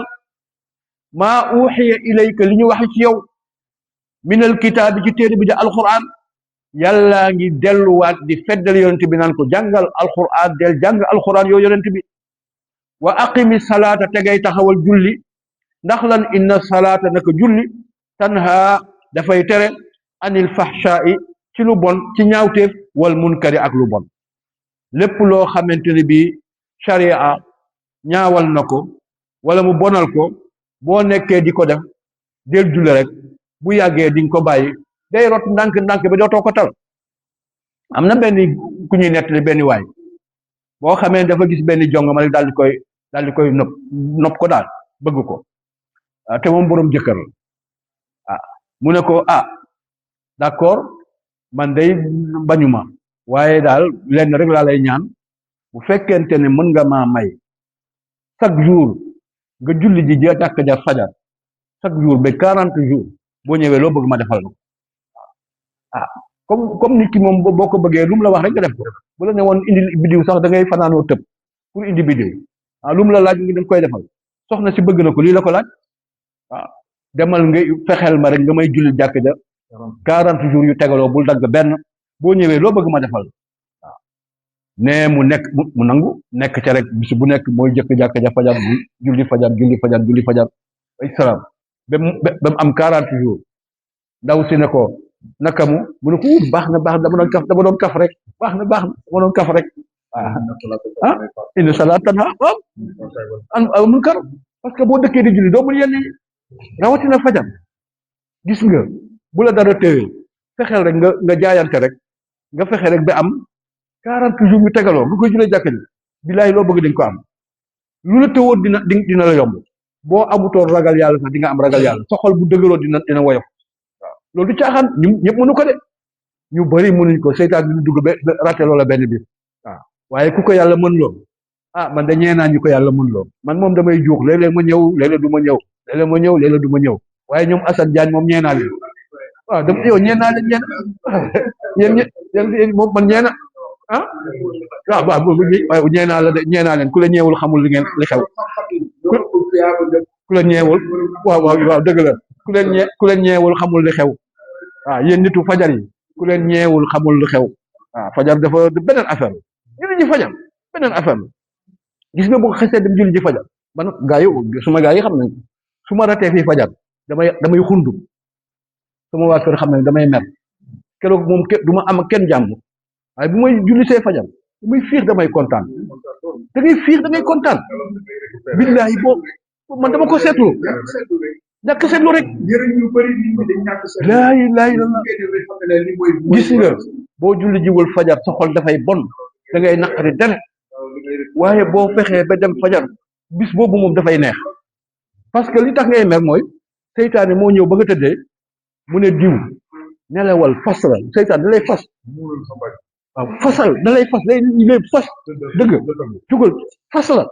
maa uxiya ilayka li ñu wax ci yow minal kitaabi ci téere bi di alquran yàlla ngi delluwaat di feddal yonent bi naan ko jàngal alquran del jàng alquran yow yonent bi wa aqimi salaata tegay taxawal julli ndax lan inna salaata naka julli tanha dafay tere anil fahshaa'i ci lu bon ci ñaawteef wal munkari ak lu bon lépp loo xamante ne bii sharia ñaawal na ko wala mu bonal ko boo nekkee di ko def del julli rek bu yàggee di nga ko bàyyi day rot ndànk bi dootoo ko tal am na benn ku ñuy nettali benn waay boo xamee dafa gis benn jongo ma rek daal di koy nopp ko daal bëgg ko te moom boroom jëkkër la mu ne ko d'accord man day bañuma waaye daal lenn rek laa lay ñaan bu fekkente ne mën nga maa may chaque jour nga julli ji jàkka ja fajar chaque jour ba 40 jours boo ñëwee loo bëgg ma defal la ko comme nit ki moom boo ko bëggee lu mu la wax rek nga def ko bu la ne woon indi bidiw sax da ngay fanaanoo tëb pour indi bidiw lu mu la laaj ngi dañ koy defal soxna si bëgg na ko lii la ko laaj demal nga fexeel ma rek nga may julli jàkka ja 40 jours yu tegaloo bul dagg benn boo ñëwee loo bëgg ma defal waaw nee mu nekk mu nangu nekk ca rek bis bu nekk mooy jëkk jàkka ja fajar bi julli fajar julli fajar ay salaam ba mu am 40 jours ndaw si ne ko naka mu ne ko baax na dama doon kaf rek baax na dama doon kaf rek ah inna salaata tanhaa anil munkar parce que boo dëkkee di julli doo mun yenn yi rawatina fajar gis nga bu la dara téewee fexeel rek nga jaayante rek nga fexe rek ba am 40 jours yu tegaloo nga koy jullee jàkka ji billaay loo bëgg di nga ko am lu la tëwoon dina la yomb boo amutoon ragal yàlla sax di nga am ragal yàlla sa xol bu dëgëroo dina woyof loolu du caaxaan ñu ñëpp mënu ko de ñu bëri mënuñ ko seytaan bi dugg ba raté loola benn bi waaw waaye ku ko yàlla mën loo man de ñeenaa ñu ko yàlla mën loo man moom damay juux léeg-léeg ma ñëw léeg-léeg du ma ñëw léeg-léeg ma ñëw léeg-léeg du ma ñëw waaye ñoom Assane Diagne moom ñeenaa leen waaw dama yow ñeenaa leen yéen moom man ñeena waaw ñeenaa la de ñeenaa leen ku la ñeewul xamul li xew ku la ñeewul waaw dëgg la ku leen ñeewul xamul li xew waaw yéen nitu fajar yi ku leen ñeewul xamul lu xew waaw fajar dafa beneen affaire ñu ne ñu fajar beneen affaire gis nga bu xesee dem julli ji fajar man gaa yi suma gaa yi xam nañ su ma ratee fii fajar damay xundu sama waa kër xam nañ damay mer keroog moom du ma am kenn jàmm waaye bu may julli see fajar damay fiix damay kontaan da ngay fiix da ngay kontaan billaahi man dama ko seetlu ñàkk seetlu rek laay gis nga boo julli jiwul fajar sa xol dafay bon da ngay naqari dara waaye boo fexee ba dem fajar bis boobu moom dafay neex parce que li tax ngay mer mooy seytaane moo ñëw ba nga tëddee mu ne diw nelawal fas la seytaan da lay fas waaw fasal da lay fas lay fas dëgg jugal fas la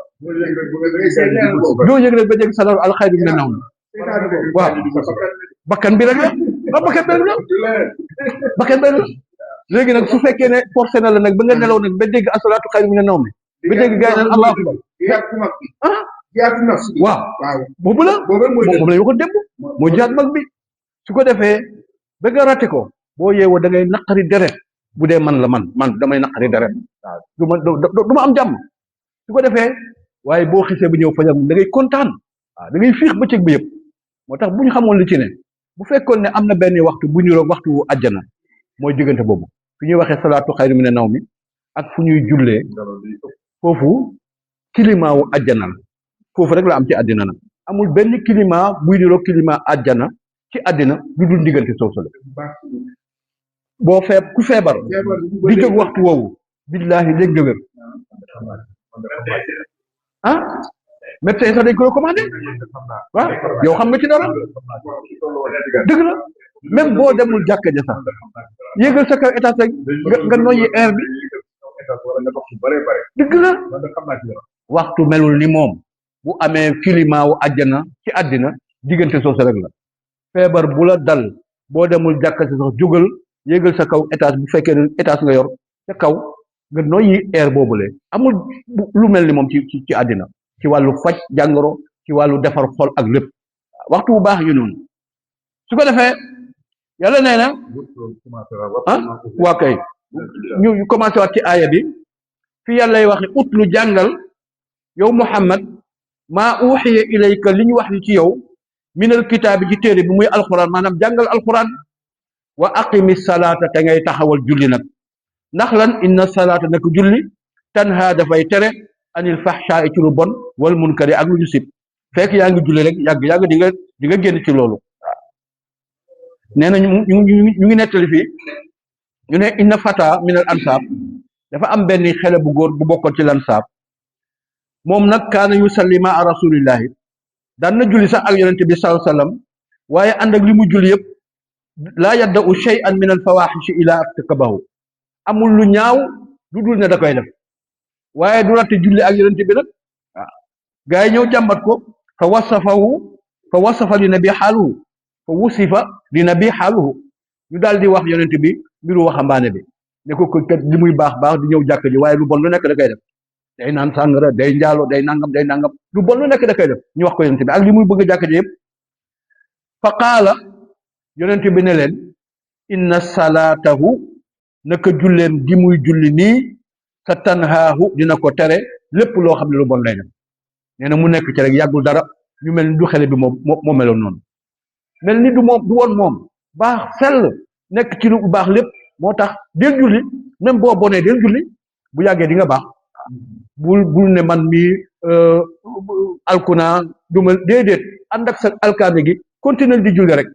doo yëg rek ba jég salaam alxayri mi ne naw waaw bakkan bi rek la bakkan bi rek la léegi nag su fekkee ne forcé na la nag ba nga nelaw nag ba dégg asalaatu xayru mi ne naw mi ba dégg gaa yi naan allahu akbar waaw boobu la moom la ñu ko démb moo jaat mag bi su ko defee ba nga raté ko boo yeewoo da ngay naqari deret bu dee man la man damay naqari deret waaw du ma am jàmm su ko defee waaye boo xisee ba ñëw fajar da ngay kontaan waaw da ngay fiix bëccëg bi yëpp moo tax bu ñu xamoon li ci ne bu fekkoon ne am na benn waxtu bu ñu roog waxtu àjjana mooy diggante boobu fi ñuy waxee salaatu xayru mina nawmi ak fu ñuy jullee foofu climat wu àjjana la foofu rek la am ci àddina nag amul benn climat buy niroog climat àjjana ci àddina lu dul diggante soosu la boo ku feebar di jóg waxtu woowu billaahi léegi nga wér médecin sax dañ ko recommandé waaw yow xam nga ci dara dëgg la même boo demul jàkka ja sax yéegal sa kaw étage rek nga noyyi air bi dëgg la waxtu melul ni moom bu amee climat wu àjjana ci àddina diggante soosu rek la feebar bu la dal boo demul jàkka si sax jógal yéegal sa kaw étage bu fekkee ne étage nga yor ca kaw nga noyyi air boobule amul lu mel ni moom ci àddina ci wàllu faj jàngoro ci wàllu defar xol ak lépp waxtu bu baax yu noonu su ko defee yàlla nee na waa kay ñu commencé waat ci aaya bi fi yàllay waxe ut lu jàngal yow Muhammad maa uxiya ilayka li ñu wax ci yow minal kitaabi ci téere bi muy alquran maanaam jàngal alquran wa aqimi salaata te ngay taxawal julli nag ndax lan inna salaata nag julli tanha dafay tere anil fahshaa ci lu bon wal munkari ak lu ñu sib fekk yaa ngi julli rek yàgg di nga génn ci loolu waaw nee na ñu ngi nettali fii ñu ne inna fata min al ansaab dafa am benn xele bu góor bu bokkoon ci lansaab moom nag kaana yusalli maa rasulillahi daan na julli sax ak yonente bi sallallahu alayhi wasallam waaye ànd ak li mu julli yëpp laa yadda'u shay'an min al fawahishi ila irtakabahu amul lu ñaaw lu dul ne da koy def waaye du ratte julli ak yonente bi nag waaw gaa yi ñëw jàmbat ko fa wasafa li nabi xaaluhu fa wusifa li nabi xaaluhu ñu daal di wax yonente bi mbiru waxambaane bi ne ko kat li muy baax di ñëw jàkk ji waaye lu bon lu nekk da koy def day naan sàngara day njaalo day nangam lu bon lu nekk da koy def ñu wax ko yonente bi ak li muy bëgg jàkk ji yëpp fa qaala yonente bi ne leen inna salaatahu naka julleem gi muy julli nii sa tanhaahu dina ko tere lépp loo xam ne lu bon lay def nee na mu nekk ci rek yàggul dara ñu mel ni du xale bi moo meloon noonu mel ni du woon moom baax sell nekk ci lu baax lépp moo tax del julli même boo bonee del julli bu yàggee di nga baax bul ne man mii alkuna duma déedéet ànd ak sa alkaane gi continuer di julli rek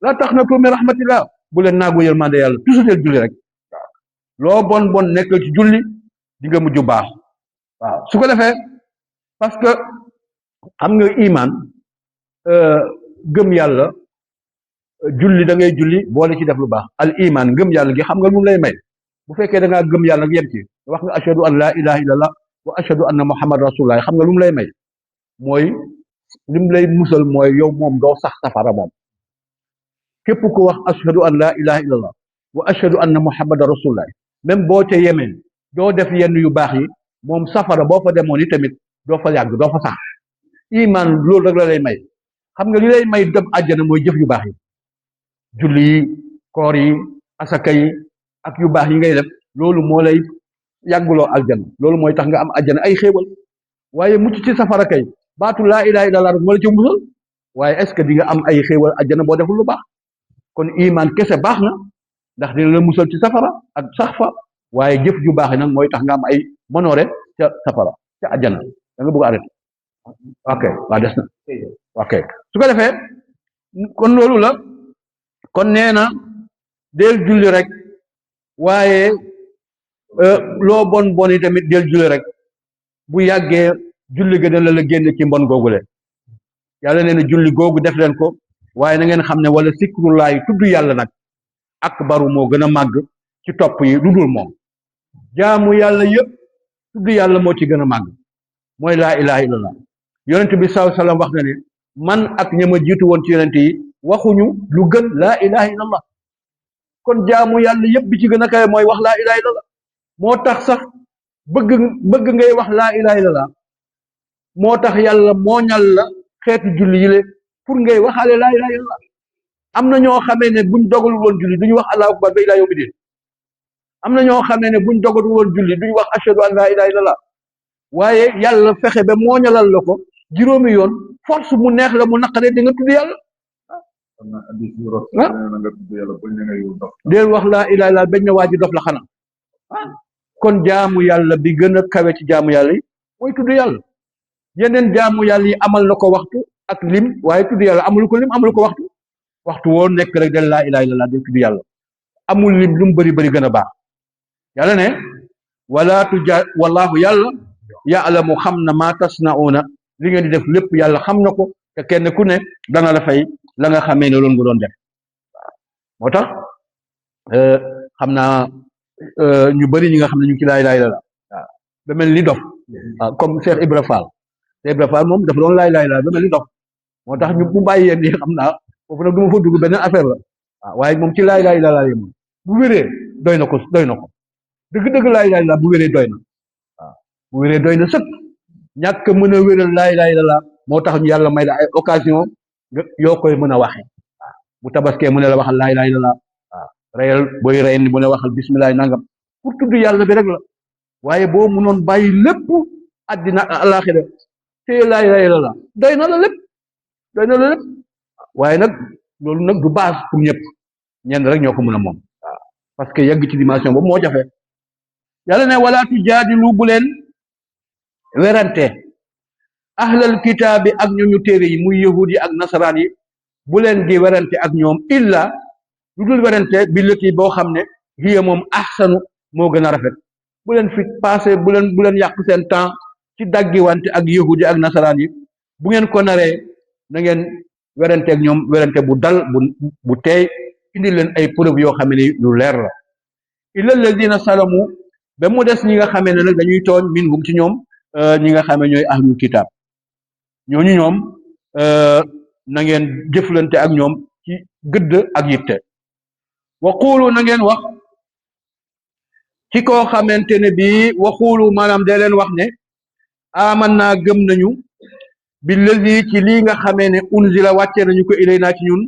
la tax na ko mi rahmatillah bu leen naagu yërmande yàlla toujours del julli rek loo bon nekkal ci julli di nga mujj baax waaw su ko defee parce que xam nga iman gëm yàlla julli da ngay julli boole ci def lu baax al iman gëm yàlla gi xam nga lu lay may bu fekkee da ngaa gëm yàlla yem ci wax nga ashhadu an la ilaha illallah wa ashhadu anna muhammad rasulullah xam nga lu mu lay may mooy lim lay musal mooy yow moom doo sax safara moom képp ku wax ashhadu an la ilaha illallah wa ashhadu anna muhammad rasulullah même boo ca yemee doo def yenn yu baax yi moom safara boo fa demoon i tamit doo fa yàgg doo fa sax iman loolu rek la lay may xam nga li lay may dem àjjana mooy jëf yu baax yi julli yi koor yi asaka yi ak yu baax yi ngay def loolu moo lay yàgguloo aljana loolu mooy tax nga am àjjana ay xéewal waaye mucc ci safara kay baatu laa ilaha illallah rek moo la ci musal waaye est ce que di nga am ay xéewal àjjana boo deful lu baax kon iman kese baax na ndax dina la musal ci safara ak sax fa waaye jëf ju baax yi nag mooy tax nga am ay manoore ca safara ca àjjana da nga bëgg a arrêté ok waa des na ok su ko defee kon loolu la kon nee na del julli rek waaye loo bon yi tamit del julli rek bu yàggee julli ga dana la génn ci mbon googule yàlla nee na julli googu def leen ko waaye na ngeen xam ne wala sikrullaay tudd yàlla nag akbaru moo gën a màgg ci topp yi lu dul moom jaamu yàlla yëpp tudd yàlla moo ci gën a màgg mooy laa ilaha illallah yonent bi sallallahu alayhi wasallam wax na ne man ak ña ma jiitu woon ci yonent yi waxuñu lu gën laa ilaha illallah kon jaamu yàlla yëpp bi ci gën a kawe mooy wax laa ilaha illallah moo tax sax bëgg ngay wax laa ilaha illallah moo tax yàlla mooñal la xeetu julli yi le pour ngay waxaale laa ilaha illallah am na ñoo xamee ne buñ dogalul woon julli duñu wax allahu akbar ba ilaa yawmi din am na ñoo xamee ne buñ dogalul woon julli duñu wax ashhadu an laa ilaha illallah waaye yàlla fexe ba mooñalal la ko juróomi yoon force mu neex la mu naqaree di nga tudd yàlla del wax laa ilaha illallah bañ na waa ji dof la xanaa kon jaamu yàlla bi gën a kawe ci jaamu yàlla yi mooy tudd yàlla yeneen jaamu yàlla yi amal na ko waxtu ak lim waaye tudd yàlla amul ko lim amul ko waxtu woo nekk rek del laa ilaha illallah del tudd yàlla amul lim lu mu bëri gën a baax yàlla ne wala tuja wallahu yàlla ya'lamu xam na maa tasna'una li ngeen di def lépp yàlla xam na ko te kenn ku ne dana la fay la nga xamee ne loolu nga doon def moo tax xam naa ñu bëri ñi nga xam ne ñu ngi ci laa ilaaha illallaah waaw ba mel ni dof waaw comme Cheikh Ibra Fall Cheikh Ibra Fall moom dafa doon laa ilaaha illallaah ba mel ni dof moo tax ñu mu bàyyi yéen ñi xam naa foofu nag du ma fa dugg beneen affaire la waaw waaye moom ci laa ilaaha illallaah yi moom bu wéree doy na ko dëgg-dëgg laa ilaaha illallaah bu wéree doy na waaw bu wéree doy na sëkk ñàkk mën a wéral laa ilaaha illallaah moo tax ñu yàlla may la ay occasion nga yoo koy mën a waxe waaw bu tabaskee mu ne la waxal laa ilaaha illallaah waaw reyal booy rey ni mu ne waxal bismillah nangam pour tudd yàlla bi rek la waaye boo mënoon bàyyi lépp àddina àllaaxira te laa ilaaha illallaah doy na la lépp waaye nag loolu nag du base pour ñëpp ñenn rek ñoo ko mën a moom waaw parce que yegg ci dimension boobu moo jafe yàlla ne wala tujaadilu bu leen werante ahlal kitaabi ak ñooñu téere yi muy yahud yi ak nasaraan yi bu leen di werante ak ñoom illa lu dul werante bi lëti boo xam ne hiya moom ahsanu moo gën a rafet bu leen fi passé bu leen yàq seen temps ci daggiwante ak yahud yi ak nasaraan yi bu ngeen ko naree na ngeen werante ak ñoom werante bu dal bu teey indi leen ay preuve yoo xam ne yu leer la illa alladina salamu ba mu des ñi nga xamee ne nag dañuy tooñ minhum ci ñoom ñi nga xamee ñooy ahlul kitaab ñooñu ñoom na ngeen jëflante ak ñoom ci gëdd ak yitte waqulu na ngeen wax ci koo xamante ne bii waqulu maanaam dee leen wax ne aman naa gëm nañu billazi ci lii nga xamee ne unzila wàccee nañu ko ilayna ci ñun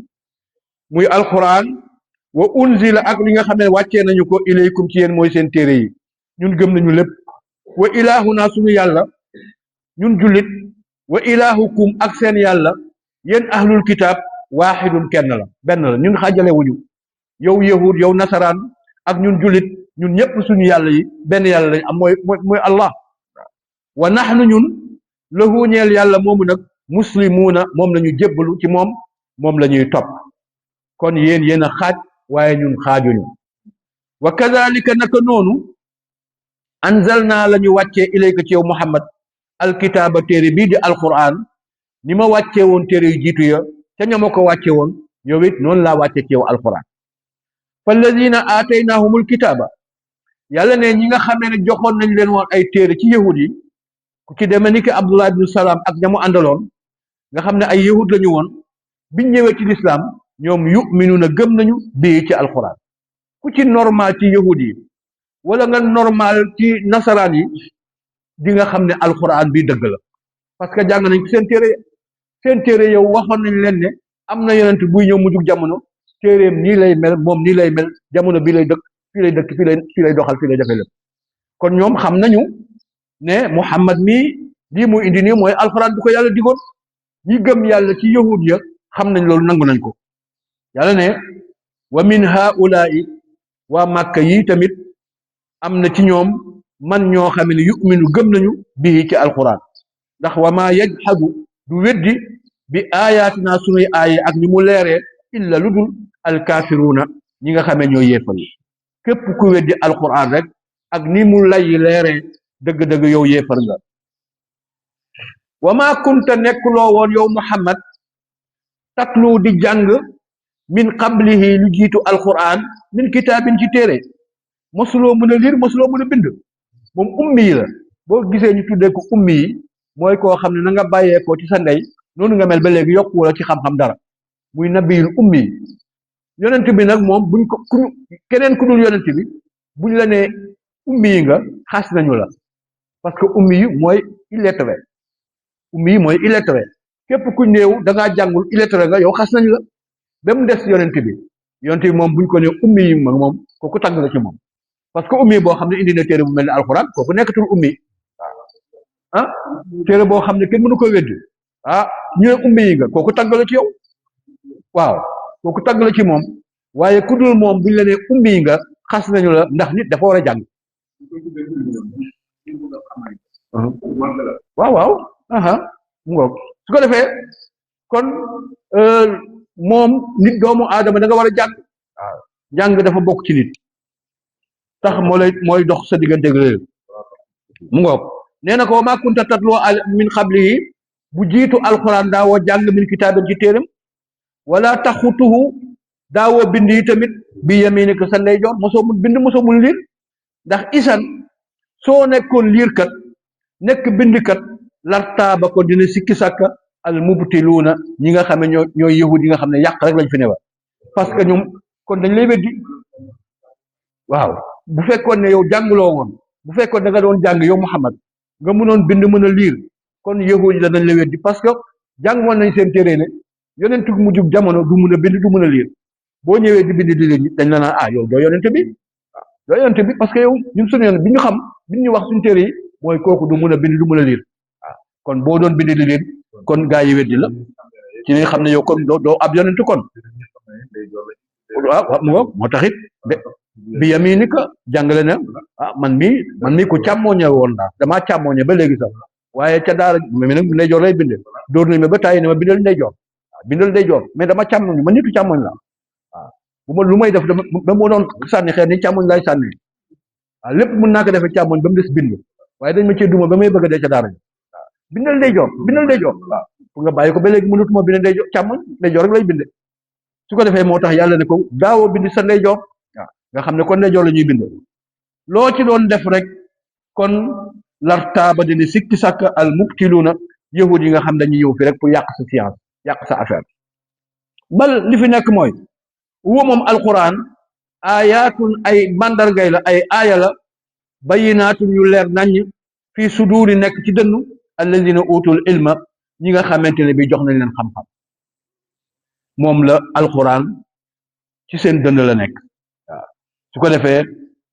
muy alquran wa unzila ak li nga xamee ne wàccee nañu ko ilaykum ci yéen mooy seen téere yi ñun gëm nañu lépp wa ilahuna suñu yàlla ñun jullit wa ilahukum ak seen yàlla yéen ahlul kitab waaxidun kenn la benn la ñun xaajale wuñu yow yahud yow nasaraan ak ñun jullit ñun ñëpp suñu yàlla yi benn yàlla lañ am mooy Allah wa nahnu ñun lahu ñeel yàlla moomu nag muslimuuna moom la ñu jébbalu ci moom la ñuy topp kon yéen a xaaj waaye ñun xaajuñu wa kadhalika naka noonu anzalna la ñu wàccee ilayka ci yow Muhammad alkitaaba téere bii di alquran ni ma wàccee woon téere yu jiitu ya ca ña ma ko wàcce woon yow it noonu laa wàcce ci yow alquran falladina aataynahumul kitaaba yàlla ne ñi nga xamee ne joxoon nañ leen woon ay téere ci yahud yi ku ci demee ni ki Abdullah ibn Salaam ak ña mu àndaloon nga xam ne ay yahud lañu woon biñ ñëwee ci lislaam ñoom yuminuuna gëm nañu bii ci alquran ku ci normal ci yahud yi wala nga normal ci nasaraan yi di nga xam ne alquran bi dëgg la parce que jàng nañ seen téere yow waxoon nañ leen ne am na yonent buy ñëw mujjug jamono téereem nii lay mel moom nii lay mel jamono bii lay dëkk fii lay doxal fii lay defee lépp kon ñoom xam nañu ne Muhammad mii lii muy indi nii mooy alquran bi ko yàlla digoon ñi gëm yàlla ci yahud ya xam nañ loolu nangu nañ ko yàlla ne wa min haulaai waa màkka yi tamit am na ci ñoom man ñoo xam ne yuminu gëm nañu bii ci alquran ndax wa ma yajhadu du weddi bi ayatina sunuy aaye ak ni mu leeree illa lu dul alkaafiruuna ñi nga xamee ñoo yéefal képp ku weddi alquran rek ak ni mu lay leeree dëgg-dëgg yow yéefar nga wa ma kunta nekkuloo woon yow Muhammad tatlu di jàng min qablihi lu jiitu alquran min kitaabin ci téere mosuloo mën a lire mosuloo mën a bind moom ummi yi la boo gisee ñu tuddee ko ummi yi mooy koo xam ne na nga bàyyeekoo ci sa ndey noonu nga mel ba léegi yokku wala ci xam-xam dara muy nabiyul ummi yi yonent bi nag moom buñ ko keneen ku dul yonent bi buñ la nee ummi yi nga xas nañu la parce que ummi yi mooy illettré ummi yi mooy illettré képp ku néew da ngaa jàngul illettré nga yow xas nañu la ba mu des yonent bi moom buñ ko nee ummi yi moom kooku tagg la ci moom parce que ummi boo xam ne indi na téere bu mel ne alxuraan kooku nekkatul ummi ah téere boo xam ne kenn mënu ko weddi ñu ne ummi yi nga kooku tagg la ci yow waaw kooku tagg la ci moom waaye ku dul moom buñ la nee ummi yi nga xas nañu la ndax nit dafa war a jàng waaw mu ngoog su ko defee kon moom nit doomu aadama da nga war a jàng jàng dafa bokk ci nit tax mooy dox sa digganteeg réew mu ngoog nee na ko ma kunta tatloo min qablihi bu jiitu alquran daawoo jàng min kitaabin ci téeram wala taxutuhu daawoo bind yi tamit bi yaminika sa ndeyjoor mosoo mun bind mosoo mun liir ndax isan soo nekkoon liirkat nekk bindkat lartaaba ko dina sikki sàkka al mubtiluuna ñi nga xam ne ñooy yahud yi nga xam ne yàq rek lañ fi newa parce que ñoom kon dañ lay weddi waaw bu fekkoon ne yow jàngloo woon bu fekkoon da nga doon jàng yow Muhammad nga mënoon bind mën a liir kon yahud yi danañ la weddi parce que jàngoon nañ seen téere ne yonentu mujjub jamono du mën a bind du mën a liir boo ñëwee di bind di leen dañ la naan yow doo yonent bi doo yonent bi parce que yow ñun suñu yoon bi ñu xam bi ñu wax suñu téere yi mooy kooku du mën a bind du mën a liir kon boo doon bind di leen kon gaa yi weddi la ci li nga xam ne yow kon doo ab yonent kon waaw moo taxit bi yaminika jàngale na man mii ku càmmooñe woon naa damaa càmmooñe ba léegi sax waaye ca daara mi nag ndeyjoor lay binde dóor nañ ma ba tàyyi ne ma bindal ndeyjoor mais dama càmmooñ man nitu càmmooñ la waaw bu ma lu may def dama doon sànni xeer ni càmmooñ lay sànni waaw lépp mën naa ko defee càmmooñ ba mu des bind waaye dañ ma cee duma ba may bëgg a dee ca daara ji waaw bindal ndeyjoor waaw pour nga bàyyi ko ba léegi mënutuma bind ndeyjoor càmmooñ ndeyjoor rek lay binde su ko defee moo tax yàlla ne ko daawoo bind sa ndeyjoor nga xam ne kon ndeyjoor la ñuy bind loo ci doon def rek kon lartaaba dina sikki sàkk al mubtiluuna yahud yi nga xam dañuy ñëw fi rek pour yàq sa science yàq sa affaire bal li fi nekk mooy huwa moom alquran ayaatun ay mandargay la ay aaya la bayinaatun yu leer naññ fii suduuri nekk ci dënnu alladina utul ilma ñi nga xamante ne bi jox nañ leen xam-xam moom la alquran ci seen dënn la nekk waaw su ko defee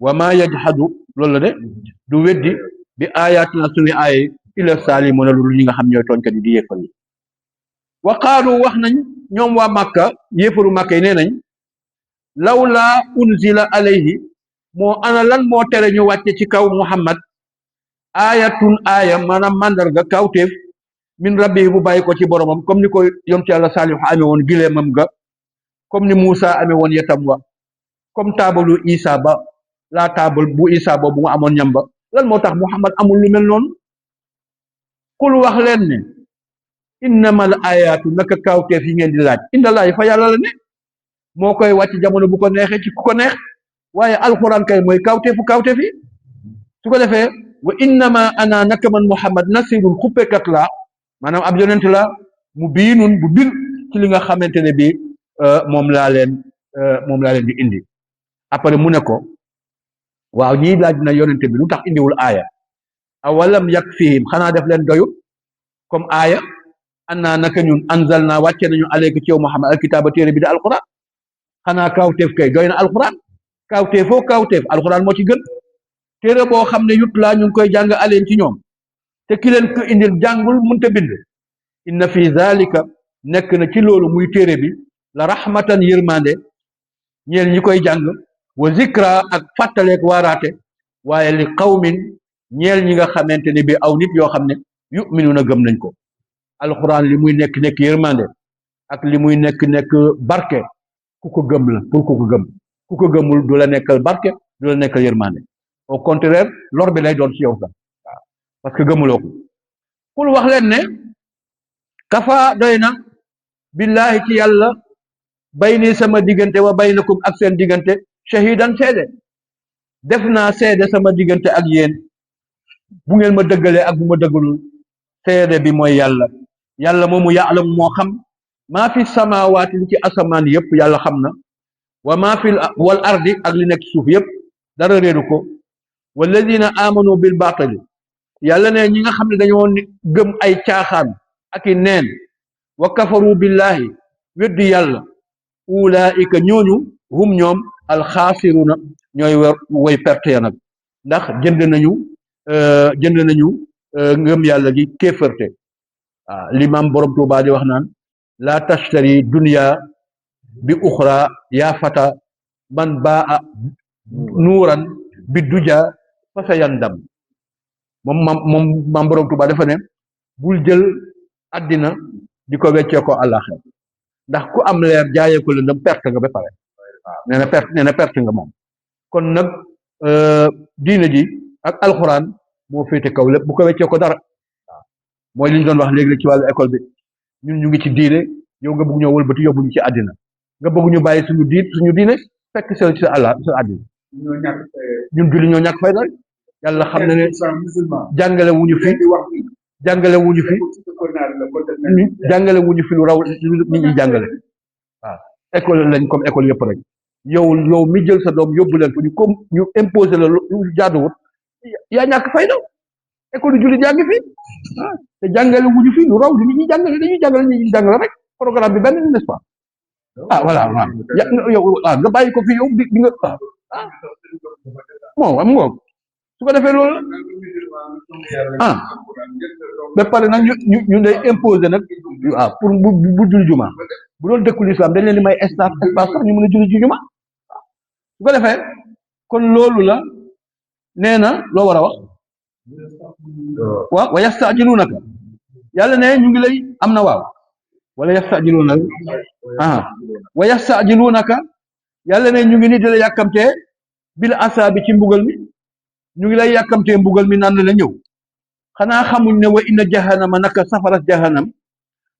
wa ma yajhadu loolu la de du weddi bi ayatina suñu aaya illa saalimuna lu ñi nga xam ñooy tooñkat yi di yéefar yi wa qaalu wax nañ ñoom waa Makka yéefaru Makka yi nee nañ lawlaa unzila alayhi moo ana lan moo tere ñu wàcce ci kaw Muhammad aayatun aaya maanaam mandarga kawteef min rabbi bu bàyyi ko ci boromam comme ni ko yonent Yàlla Saalix amee woon gileemam ga comme ni Muusa amee woon yetam wa comme taabalu Isa ba laa taabal bu Isa boobu mu amoon ñam ba lan moo tax Muhammad amul lu mel noonu kul wax leen ne innamal ayaatu naka kawteef yi ngeen di laaj indallaahi fa yàlla la ne moo koy wàcc jamono bu ko neexee ci ku ko neex waaye alxuraan kay mooy kawteef yi su ko defee wa innama ana naka man Muhammad nasirun xuppekat la maanaam ab yonent la mu biinun bu bir ci li nga xamante ne bii moom laa leen di indi après mu ne ko waaw ñii laaj na yonent bi lu tax indiwul aaya awalam yakfihim xanaa def leen doyut comme aaya annaa naka ñun anzalna wàcce nañu alayka ci yow Muhammad alkitaaba téere bi di alquran xanaa kawteef kay doy na alquran kawteefoo kawteef alquran moo ci gën téere boo xam ne yut laa ñu ngi koy jàng aleen ci ñoom te ki leen ko indil jàngul munta bind inna fi zalika nekk na ci loolu muy téere bi la rahmatan yërmande ñeel ñi koy jàng wa zikra ak fàttaleek waaraate waaye li qawmin ñeel ñi nga xamante ne bi aw nit yoo xam ne yu'minuuna gëm nañ ko alquran li muy nekk yërmande ak li muy nekk barke ku ko gëm la pour ku ko gëm ku ko gëmul du la nekkal barke du la nekkal yërmande au contraire lor bi lay doon ci yow sax waaw parce que gëmuloo ko kul wax leen ne kafa doy na billahi ci yàlla bayni sama diggante wa baynakum ak seen diggante shahidan seede def naa seede sama diggante ak yéen bu ngeen ma dëggalee ak bu ma dëggalul seede bi mooy yàlla moomu ya'lam moo xam maa fi samawaati li ci asamaan yëpp yàlla xam na wa maa fi wal ardi ak li nekk suuf yëpp dara réeru ko walladina amanu bil baatili yàlla ne ñi nga xam ne dañoo gëm ay caaxaan ak i neen wa kafaru billahi weddi yàlla ulaika ñooñu hum ñoom alxaasiruna ñooy way perte ya nag ndax jënd nañu ngëm yàlla gi kéefërte waaw l'imam borom Tuubaa di wax naan la tashtari dunya bi uxra yaa fata man baa nuuran bi duja fa sa yandam moom mam borom Tuubaa dafa ne bul jël àddina di ko weccee ko àllaxira ndax ku am leer jaayee ko lëndëm perte nga ba pare waaw nee na perte nga moom kon nag diine ji ak alxuraan moo féete kaw lépp bu ko weccee ko dara waaw mooy li ñu doon wax léegi ci wàllu école bi ñun ñu ngi ci diine yow nga bëgg ñoo wëlbati yóbbu ñu ci àddina nga bëgg ñu bàyyi suñu diine fekk sel ci sa àddina ñun julli ñoo ñàkk fayda yàlla xam na ne jàngale wuñu fi lu raw nit ñi jàngale waaw école lañ comme école yëpp rek yow mi jël sa doom yóbbu leen fa ñu imposé la lu jaaduwut yaa ñàkk fayda école yu jullit yaa ngi fi te jàngale wuñu fi lu raw li nit ñi jàngale dañuy jàngale nit ñi jàngale rek programme bi benn n'est-ce pas voilà waaw yow waaw nga bàyyi ko fi yow di nga moo am ngoog su ko defee loolu ba pare nag ñu day imposer nag waaw pour bu julli juma bu doon dëkkul islam dañ leen di may espace sax ñu mën a julli ci juma su ko defee kon loolu la nee na loo war a wax waaw wa yasta'jilunaka yàlla ne ñu ngi lay am na waaw wala yasta'jilunaka wa yasta'jilunaka yàlla ne ñu ngi ni di la yàkkamtee bil asaabi ci mbugal mi ñu ngi lay yàkkamtee mbugal mi naan la ñëw xanaa xamuñ ne wa inna jahannama naka safaras jahannam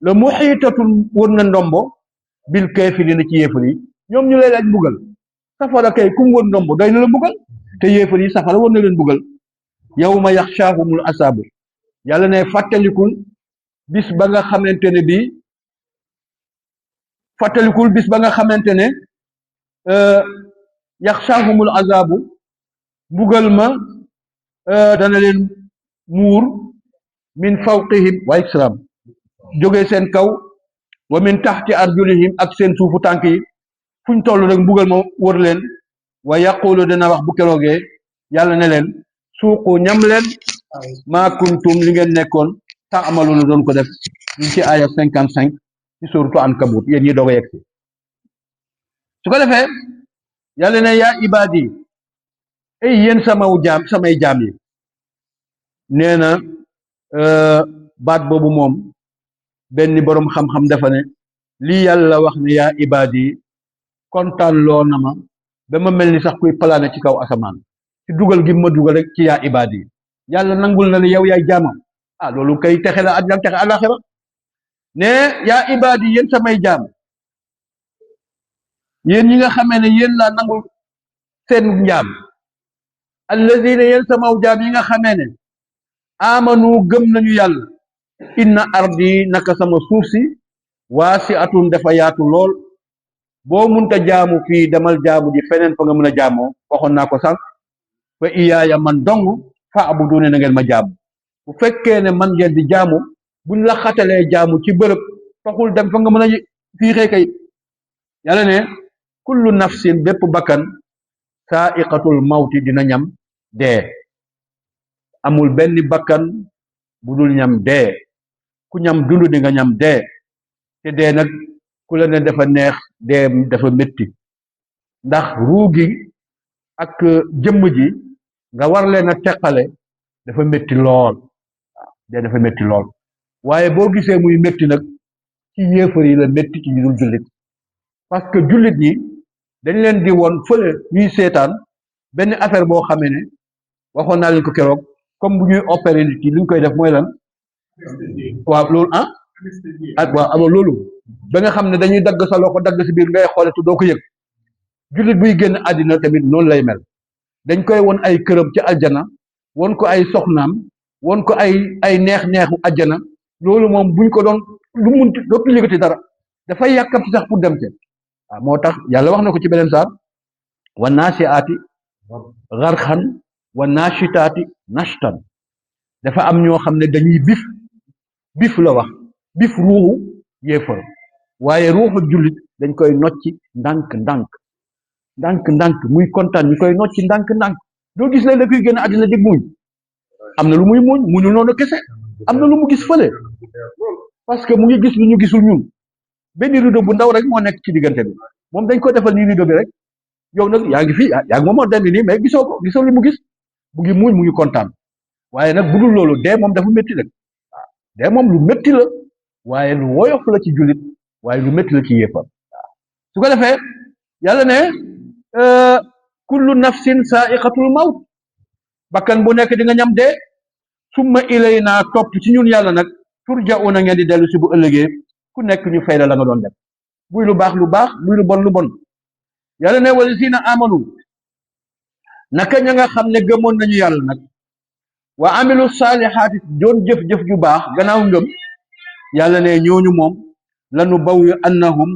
la muhiitatun wër na ndombo bil kaafiriina ci yéefar yi ñoom ñu lay laaj mbugal safara kay kum wër ndombo doy na la mbugal te yéefar yi safara wër na leen mbugal yawma yaxshaahumul asaabu yàlla ne fàttalikul bis ba nga xamante ne bii yaxshaahumul azaabu mbugal ma dana leen muur min fawqihim wa iksram jóge seen kaw wa min taxti arjulihim ak seen suufu tànk yi fuñ toll rek mbugal ma wër leen wa yaqulu dana wax bu keroogee yàlla ne leen suuqu ñam leen maa kuntum li ngeen nekkoon taamaluuna doon ko def ñu ci aaya 55 ci suuratu Ankabut yéen ñi doog a yegg si su ko defee yàlla ne yaa ibaadi ay yéen samay jaam yi nee na baat boobu moom benn boroom xam-xam dafa ne lii yàlla wax ne yaa ibaadi kontaan loo na ma ba ma mel ni sax kuy palaane ci kaw asamaan ci dugal gi ma dugal rek ci yaa ibaadi yàlla nangul na ne yow yaay jaamam loolu kay texe la àddina texe àllaaxira ne yaa ibaadi yéen samay jaam yéen ñi nga xamee ne yéen laa nangul seen njaam allazina yéen samaw jaam yi nga xamee ne amanu gëm nañu yàlla inna ardi naka sama suuf si waasi'atun dafa yaatu lool boo munta jaamu fii demal jaamu ji feneen fa nga mën a jaamoo waxoon naa ko sànq fa iyaaya man dong fa abudune na ngeen ma jaamu bu fekkee ne man ngeen di jaamu buñ la xatalee jaamu ci bërëb taxul dem fa nga mën a fiixee kay yàlla ne kullu nafsin bépp bakkan saa'iqatul mawti dina ñam dee amul benn bakkan bu dul ñam dee ku ñam dund di nga ñam dee te dee nag ku la ne dafa neex dee dafa métti ndax ruu gi ak jëmm ji nga war leen a teqale dafa métti lool dee dafa métti lool waaye boo gisee muy métti nag ci yéefar yi la métti ci ñu dul jullit parce que jullit ñi dañ leen di woon fële ñuy seetaan benn affaire boo xamee ne waxoon naa leen ko keroog comme bu ñuy opéré nit ki li ñu koy def mooy lan waaw loolu waaw loolu ba nga xam ne dañuy dagg sa loxo dagg si biir ngay xoole te doo ko yëg jullit buy génn àddina tamit noonu lay mel dañ koy won ay këram ci aljana won ko ay soxnaam won ko ay neex-neexu aljana loolu moom buñ ko doon lu munti dootu yëgati dara dafay yàkkam ci sax pour dem te waaw moo tax yàlla wax na ko ci beneen saar wa naasiaati garxan wa naashitaati nashtan dafa am ñoo xam ne dañuy bif la wax bif ruuxu yéefar waaye ruuxu jullit dañ koy nocci ndànk muy kontaan ñu koy nocci ndànk doo gis léeg da koy génn àddina di muñ am na lu muy muñul noonu kese am na lu mu gis fële parce que mu ngi gis lu ñu gisul ñun benn rideau bu ndaw rek moo nekk ci diggante bi moom dañ ko defal nii rideau bi rek yow nag yaa ngi fi yaa ngi moom moo dem nii mais gisoo li mu gis mu ngi muñ mu ngi kontaan waaye nag bu dul loolu dee moom dafa métti rek waaw dee moom lu métti la waaye lu woyof la ci jullit waaye lu métti la ci yéefar waaw su ko defee yàlla ne kullu nafsin saa'iqatul mawt bakkan bu nekk di nga ñam dee summa ilaynaa topp ci ñun yàlla nag turja'una ngeen di dellu si bu ëllëgee ku nekk ñu fay la nga doon def buy lu baax buy lu bon yàlla ne wallazina amanu naka ña nga xam ne gëmoon nañu yàlla nag wa amilu saalihaati doon jëf-jëf ju baax gannaaw ngëm yàlla ne ñooñu moom lanu bawwi annahum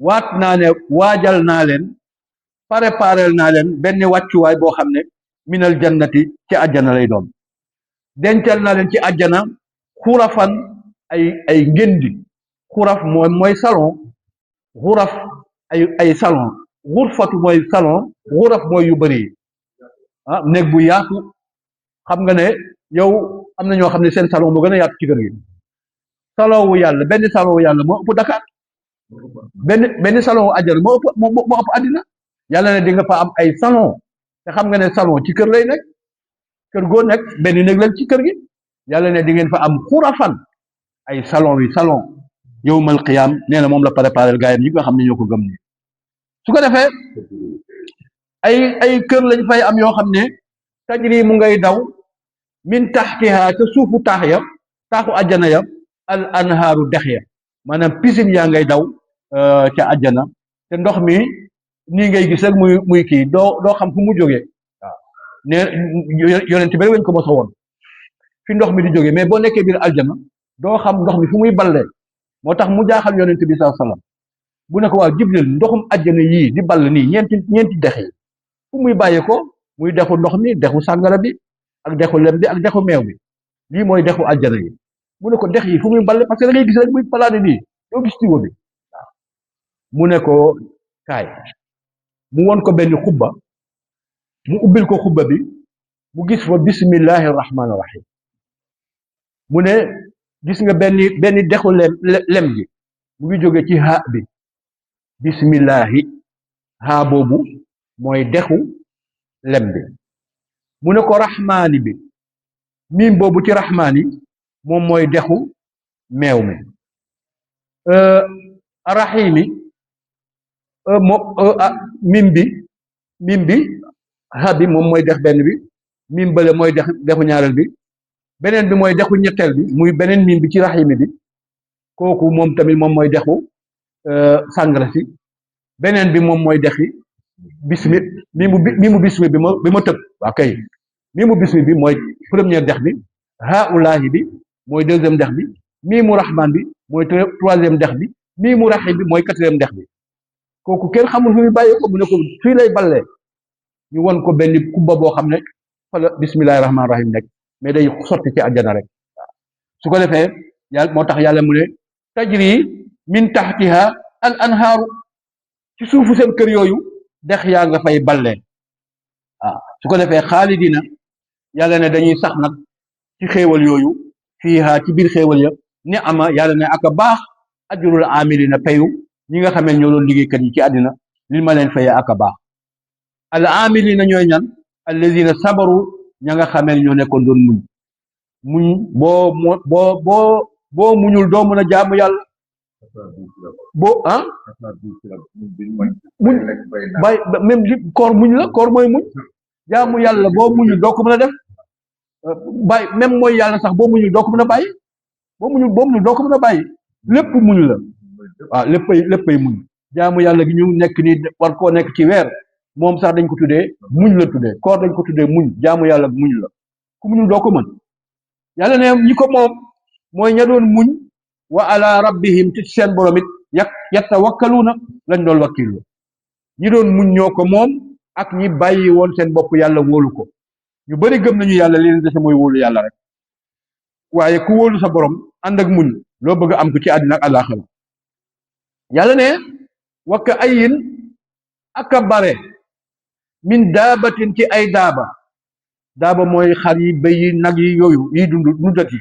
waat naa ne waajal naa leen préparel naa leen benn wàccuwaay boo xam ne minal jannati ci àjjana lay doon dencal naa leen ci àjjana xurafan ay ngéndi xuraf mooy salon xuraf ay salon xurfatu mooy salon xuraf mooy yu bëri néeg bu yaatu xam nga ne yow am na ñoo xam ne seen salon moo gën a yaatu ci kër gi salon wu yàlla benn salon wu yàlla moo ëpp Dakar benn salon wu àjjana moo ëpp àddina yàlla ne di nga fa am ay salon te xam nga ne salon ci kër lay nekk kër goo nekk benn néeg lañ ci kër gi yàlla ne di ngeen fa am xurafan ay salon yawmal qiyaam nee na moom la préparé gaayam ñi nga xam ne ñoo ko gëm ni su ko defee ay kër lañ fay am yoo xam ne tajri mu ngay daw min taxtiha ca suufu taaxu àjjana ya al anhaaru dex ya maanaam piscine yaa ngay daw ca àjjana te ndox mi nii ngay gis rek muy kii doo xam fu mu jógee waaw ne yonent bi weñ ko mos a woon fi ndox mi di jógee mais boo nekkee biir aljana doo xam ndox mi fu muy ballee moo tax mu jaaxal yonent bi sallallahu alayhi wasallam bu ne ko waaw Jibril ndoxum àjjana yii di ball nii ñeenti dex yi fu muy bàyyee ko muy dexu ndox mi dexu sàngara bi ak dexu lem bi ak dexu meew bi lii mooy dexu àjjana yi mu ne ko dex yi fu muy balle parce que da ngay gis rek muy palaane nii doo gis tiwo bi waaw mu ne ko kaay mu won ko benn xubba mu ubbil ko xubba bi mu gis fa bismillahi rahmaani rahim mu ne gis nga benn dexu lem gi mu ngi jóge ci ha bi bismillahi ha boobu mooy dexu lem bi mu ne ko rahmaani bi miim boobu ci rahmaani moom mooy dexu meew mi rahimi moom mim bi ha bi moom mooy dex benn bi mim bële mooy dexu ñaareel bi beneen bi mooy dexu ñetteel bi muy beneen mim bi ci rahimi bi kooku moom tamit moom mooy dexu sàngara si beneen bi moom mooy dexi bismi mimu bismi bi ma tëb waa kay mimu bismi bi mooy première dex bi haulaahi bi mooy deuxième dex bi mimu rahman bi mooy troisième dex bi mimu rahim bi mooy quatrième dex bi kooku kenn xamul fu muy bàyyi ko mu ne ko fii lay ballee ñu won ko benn kubba boo xam ne fa la bismillahi rahmaani rahim nekk mais day sotti ci àjjana rek su ko defee yàlla moo tax yàlla mu ne tajri min taxtiha al anhaaru ci suufu seen kër yooyu dex yaa nga fay ballee waaw su ko defee xaalidina yàlla ne dañuy sax nag ci xéewal yooyu fiiha ci biir xéewal ya ni ama yàlla ne ak a baax ajrul amilina payu ñi nga xamee ñoo doon liggéeykat yi ci àddina li ma leen fayee ak a baax al amilina ñooy ñan alladina sabaru ña nga xamee ñoo nekkoon doon muñ boo muñul doo mën a jaamu yàlla boo muñ bay même koor muñ la koor mooy muñ jaamu yàlla boo muñul doo ko mën a def bàyyi même mooy yàlla sax boo muñul doo ko mën a bàyyi boo muñul doo ko mën a bàyyi lépp muñ la waaw léppay muñ jaamu yàlla gi ñu nekk nii war koo nekk ci weer moom sax dañ ko tuddee muñ la tuddee koor dañ ko tuddee muñ jaamu yàlla muñ la ku muñul doo ko mën yàlla ne ñi ko moom mooy ña doon muñ wa ala rabbihim ci seen borom it yatawakkaluuna lañ doon wakkilu ñi doon muñ ñoo ko moom ak ñi bàyyi woon seen bopp yàlla wóolu ko ñu bari gëm nañu yàlla li leen dese mooy wóolu yàlla rek waaye ku wóolu sa borom ànd ak muñ loo bëgg am ko ci àddina ak àllaaxira yàlla ne wakka ayin aka bare min daabatin ci ay daaba mooy xar yi béy yi nag yi yooyu yi dundat yi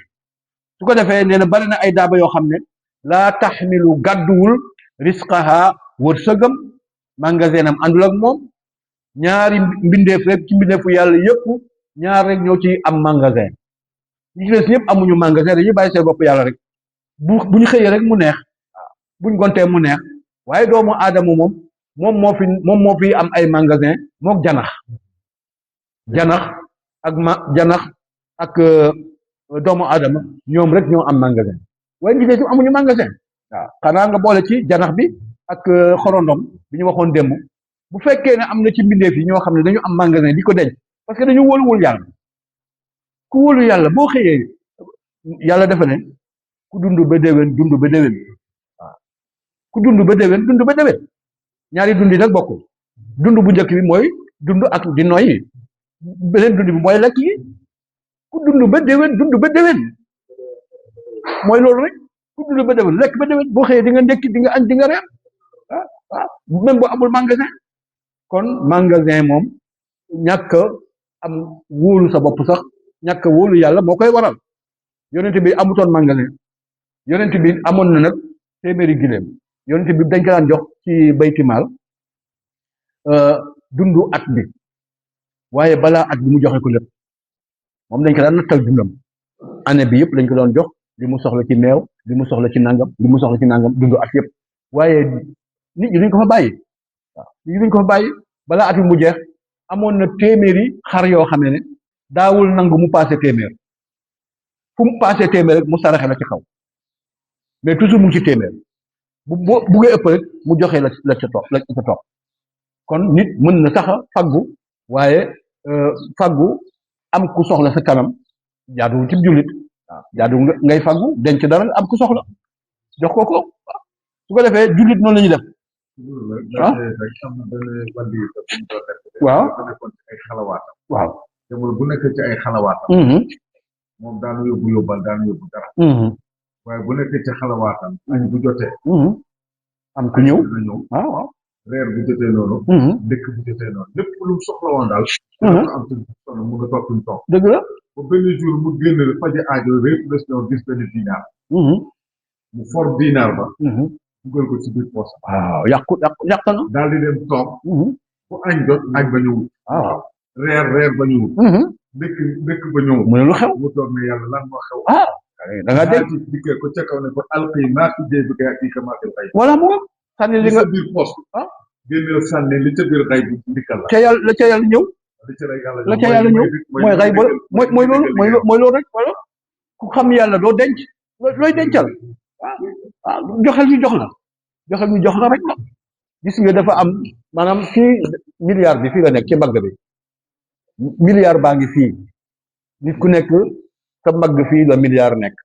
su ko defee nee na bari na ay daaba yoo xam ne laa taxmilu gàdduwul risqaha wërsëgam magasin am àndul ak moom ñaari mbindeef rek ci mbindeefu yàlla yëpp ñaar rek ñoo ci am magasin ñi ci des ñëpp amuñu magasin dañuy bàyyi seen bopp yàlla rek bu ñu xëyee rek mu neex buñ gontee mu neex waaye doomu aadama moom moo fi am ay magasin mook janax ak doomu aadama ñoom rek ñoo am magasin waaye ñi ci des amuñu magasin waaw xanaa nga boole ci janax bi ak xorondom bi ñu waxoon démb bu fekkee ne am na ci mbindeef yi ñoo xam ne dañu am magasin di ko denc parce que dañu wóoluwul yàlla ku wóolu yàlla boo xëyee yàlla dafa ne ku dund ba déwén waaw ku dund ba déwén ñaari dund yi nag bokkul dund bu njëkk bi mooy dund ak di noyyi beneen dund bi mooy lekk yi ku dund ba déwén mooy loolu rek ku dund ba déwén lekk ba déwén boo xëyee di nga ndekki di nga añ di nga reer même boo amul magasin kon magasin moom ñàkk am wóolu sa bopp sax ñàkk wóolu yàlla moo koy waral yonent bi amutoon magasin yonent bi amoon na nag téeméeri giléem yonent bi dañ ko daan jox ci baytimaal dundu at bi waaye balaa at bi mu joxe ko lépp moom dañ ko daan nattal dundam année bi yëpp dañ ko doon jox li mu soxla ci meew li mu soxla ci nangam dundu at yëpp waaye nit ñi duñ ko fa bàyyi waaw nit ñi duñ ko fa bàyyi balaa at bi mu jeex amoon na téeméeri xar yoo xam ne daawul nangu mu passé téeméer fu mu passé téeméer rek mu saraxe la ci kaw mais toujours mu ngi ci téeméer bu buggee ëpp rek mu joxe la ca topp kon nit mën na sax faggu waaye faggu am ku soxla sa kanam jaaduwul ci jullit waaw jaaduwul ngay faggu denc dara am ku soxla jox ko su ko defee jullit noonu la ñuy def waaw waaw
jamono bu nekk ci ay xalawaatam moom daanu yóbbal daanu yóbbu dara waaye bu nekk ci xalawaatam añ bu jotee
am ku ñëw waaw
reer bu jotee noonu dëkk bu jotee noonu lépp lu mu soxla woon daal dafa am ci soxla mu nga toog fi mu toog
dëgg la
ba benn jour mu génn faji aajo répp des ñoo gis benn dinaar mu for dinaar ba dugal ko ci biir poche
waaw yàqu na
daal di dem toog bu añ jot añ ba ñëwul
waaw
reer ba ñëwul dëkk ba ñëwul
mu ne lu xew
mu toog ne yàlla lan moo xew
da nga dégg
ci dikkee ko ca kaw ne ko alqi maa fi jee bi kay kii kamaate xay
wala mu sànni li
li
nga
sa biir poche génneel sànni li ca biir xay bi ndikkal la
ca yàlla la ca yàlla ñëw la ca yàlla ñëw mooy xay ba mooy loolu rek wala ku xam yàlla doo denc looy dencal waaw joxel ñu jox la rek la gis nga dafa am maanaam fii milliard bi fii la nekk ci mbagg bi milliard baa ngi fii nit ku nekk sa mbagg fii la milliard nekk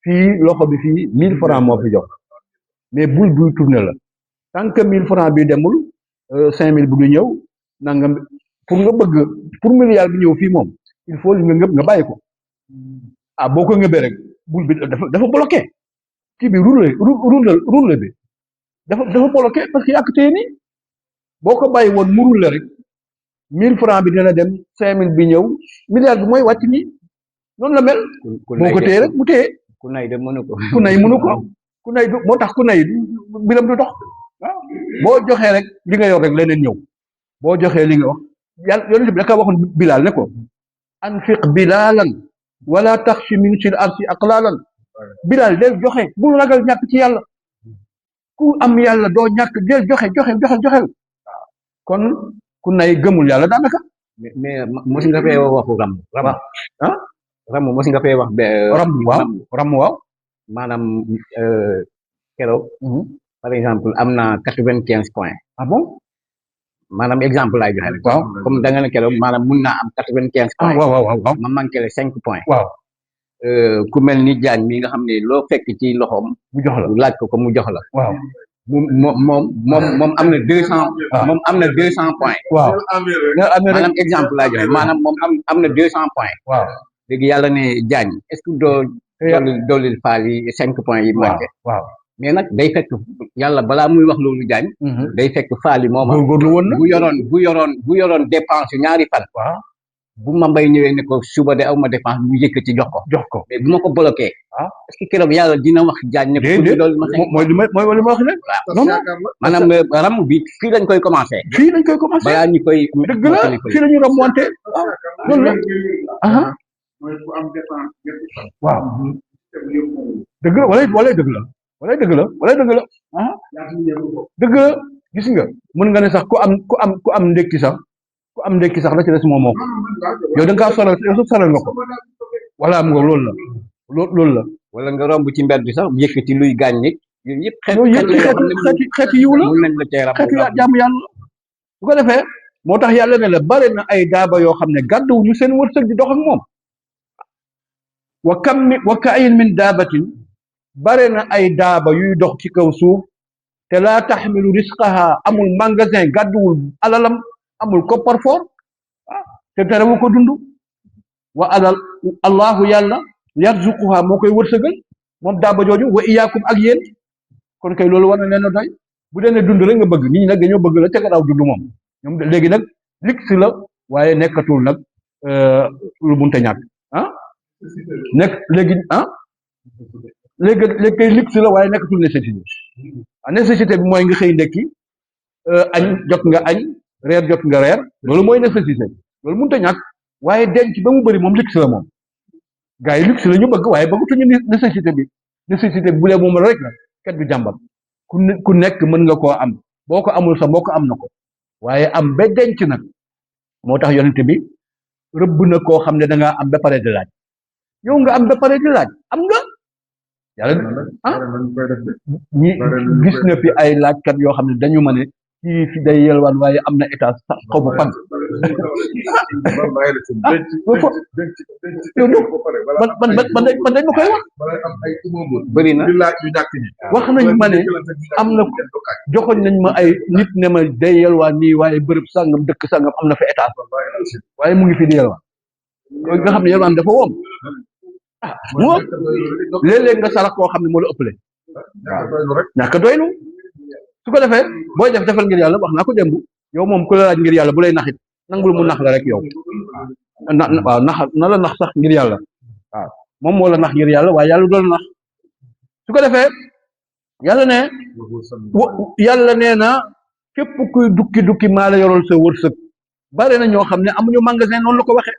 fii loxo bi fii 1000 francs moo fi jox mais bul buy tourné la tant que 1000 francs bi demul 5000 bu du ñëw nangam pour nga bëgg pour milliard bi ñëw fii moom il faut li nga ngëb nga bàyyi ko boo ko ngëbee rek bul bi dafa bloqué kii bi roule bi dafa bloqué parce que yàq téye nii boo ko bàyyi woon mu roule rek 1000 francs bi dina dem 5000 bi ñëw milliard bi mooy wàcc nii noonu la mel. boo ko téye rek mu téye.
ku nay de mënu ko.
ku nay moo tax ku nay biram du dox waaw boo joxee rek li nga yor rek leneen ñëw boo joxee li nga wax yàlla yonent bi da ka waxoon Bilaal ne ko anfiq bilaalan wala taxshi min sil arsi aqlaalan Bilaal del joxe bul ragal ñàkk ci yàlla ku am yàlla doo ñàkk del joxel kon ku nay gëmul yàlla daanaka.
mais mos nga fee waxu ram mos nga fee wax.
ram waaw
maanaam keroog. par exemple am na 95 points.
ah bon
maanaam exemple laay joxe rek.
waaw
comme da nga ne keroog maanaam mun naa am 95 points.
waaw
ma manqué le 5 points.
waaw
ku mel ni Diagne mi nga xam ne loo fekk ci loxoom.
mu jox la
laaj ko mu jox la.
waaw
moom am na 200. moom am na 200 points.
waaw
maanaam exemple laay joxe maanaam moom am na 200 points.
waaw
léegi yàlla ne Diagne est-ce que doo. doolil faal yi 5 points yi manqué.
waaw
mais nag day fekk yàlla balaa muy wax loolu Diagne. day fekk faal yi moom.
góorgóorlu woon na
bu yoroon dépense ñaari fan.
waaw
bu ma mbay ñëwee ne ko suba de aw ma dépense bu yëkkati jox ko. mais bu ma ko bloqué. est-ce que keroog yàlla dina wax Diagne ne ko.
déedéet mooy li ma wax ne.
non maanaam ram bi fii lañ koy commencé. balaa ñu koy.
dëgg la fii la ñu remonté. loolu la.
mooy ku am dépense ñetti fan.
waaw. dëgg la wala dëgg la. dëgg la gis nga mën nga ne sax ku am ndekki sax la ci des moom moo ko yow da nga kaa solal nga ko wala am nga loolu la
wala nga romb ci mbedd bi sax yëkkati luy gaañ nit yooyu yëpp
xeeti yiw la xeeti jaamu yàlla bu ko defee moo tax yàlla ne la bare na ay daaba yoo xam ne gàdduwuñu seen wërsëg di dox ak moom wa ka'ayyin min daabatin bare na ay daaba yuy dox ci kaw suuf te laa taxmilu risqaha amul magasin gàdduwul alalam amul coffre-fort te terewu ko dund wa allahu yàlla yarzuquha moo koy wërsëgal moom daaba jooju wa iyaakum ak yéen kon kay loolu war na leen a doy bu dee ne dund rek nga bëgg nit ñi nag dañoo bëgg la ca gannaaw dund moom ñoom léegi nag ligsi la waaye nekkatul nag lu munte ñàkk léegi kay ligsi la waaye nekkatul nécessité nécessité bi mooy nga xëy ndekki añ jot nga añ reer jot nga reer loolu mooy nécessité loolu mënut a ñàkk waaye denc ba mu bëri moom luxe la moom gars yi luxe la ñu bëgg waaye bëggatuñu nécessité bi bu dee moom rek la kenn du jàmbat ku nekk mën nga koo am boo ko amul sa mbokk am na ko waaye am ba denc nag moo tax yonent bi rëbb na koo xam ne da ngaa am ba pare di laaj yow nga am ba pare di laaj am nga yàlla ñi gis na fi ay laajkat yoo xam ne dañu ma ne kii fi day yelwaan waaye am na état sax xaw ma fan man dañ ma koy wax
bëri na
wax nañ ma ne am na joxoñ nañ ma ay nit ne ma day yelwaan nii waaye bërëb sàngam dëkk sàngam am na fa état waaye mu ngi fi di yelwaan nga xam ne yelwaan dafa woom moo léeg-léeg nga sarax koo xam ne moo la ëppale ñàkk doylu su ko defee booy def defal ngir yàlla wax naa ko démb yow moom ku la laaj ngir yàlla bu lay naxit nangul mu nax la rek yow waaw na la nax sax ngir yàlla waaw moom moo la nax ngir yàlla waaye yàlla doon nax su ko defee yàlla ne yàlla nee na képp kuy dukki maa la yorol sa wërsëg bare na ñoo xam ne amuñu magasin noonu la ko waxee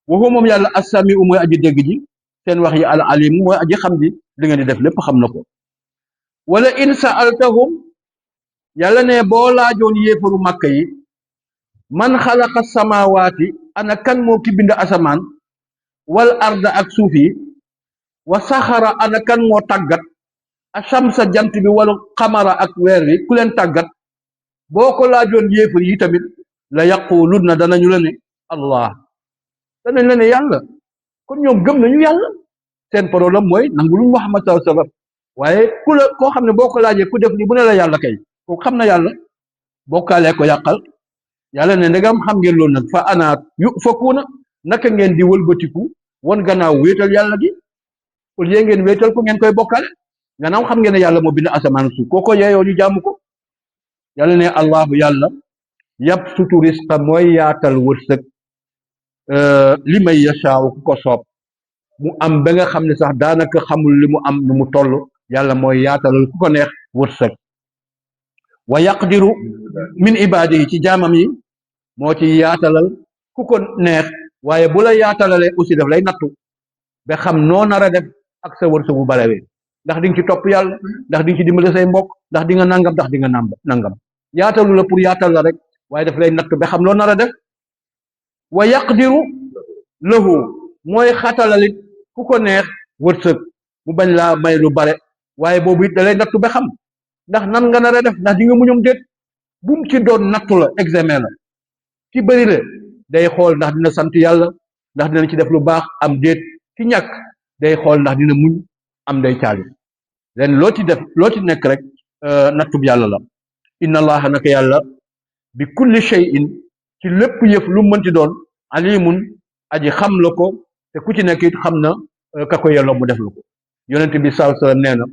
waxoo moom yàlla assami u mooy aji dégg ji seen wax yi al alim mooy aji xam ji li ngeen di def lépp xam na ko wala in sa'altahum yàlla ne boo laajoon yéefaru màkk yi man xalaqa samawaati ana kan moo ki bind asamaan wal arda ak suuf yi wa saxara ana kan moo tàggat ashamsa jant bi wala xamara ak weer wi ku leen tàggat boo ko laajoon yéefar yi tamit la yaqulunna danañu la ne allah danañ la ne yàlla kon ñoom gëm nañu yàlla seen problème mooy nangu luñ Muhammad sallallahu alayhi wasallam waaye ku la koo xam ne boo ko laajee ku def ni bu ne la yàlla kay kooku xam na yàlla bokkaalee ko yàqal yàlla ne ndegam xam ngeen loolu nag fa anaat yu fakkuuna naka ngeen di wëlbatiku won gannaaw wéetal yàlla gi au lieu ngeen wéetal ko ngeen koy bokkaale gannaaw xam ngeen ne yàlla moo bind asamaan suuf kooko yeeyoo ñu jaamu ko yàlla ne allahu yàlla yabsutu risqa mooy yaatal wërsëg li may yashaaw ku ko soob mu am ba nga xam ne sax daanaka xamul li mu am nu mu toll yàlla mooy yaatalal ku ko neex wërsëg wa yaqdiru min ibaadihi ci jaamam yi moo ci yaatalal ku ko neex waaye bu la yaatalalee aussi daf lay nattu ba xam noo nar a def ak sa wërsëg bu balewee ndax di nga ci topp yàlla ndax di nga ci dimbale say mbokk ndax di nga nangam ndax di nga nangam yaatalu la pour yaatal la rek waaye daf lay nattu ba xam loo nar a def wa yaqdiru lahu mooy xatalalit ku ko neex wërsëg mu bañ laa may lu bare waaye boobu it da lay nattu ba xam ndax nan nga nar a def ndax di nga muñum déet bu mu ci doon nattu la examen la ki bëri le day xool ndax dina sant yàlla ndax dina ci def lu baax am déet ki ñàkk day xool ndax dina muñ am day caali len loo ci def loo ci nekk rek nattub yàlla la inna allaha naka yàlla bi kulli shay'in ci lépp yëf lu mënti doon alimun aji xam la ko te ku ci nekk it xam na ka ko yelloo mu def la ko yonent bi sallallahu alayhi wasallam nee na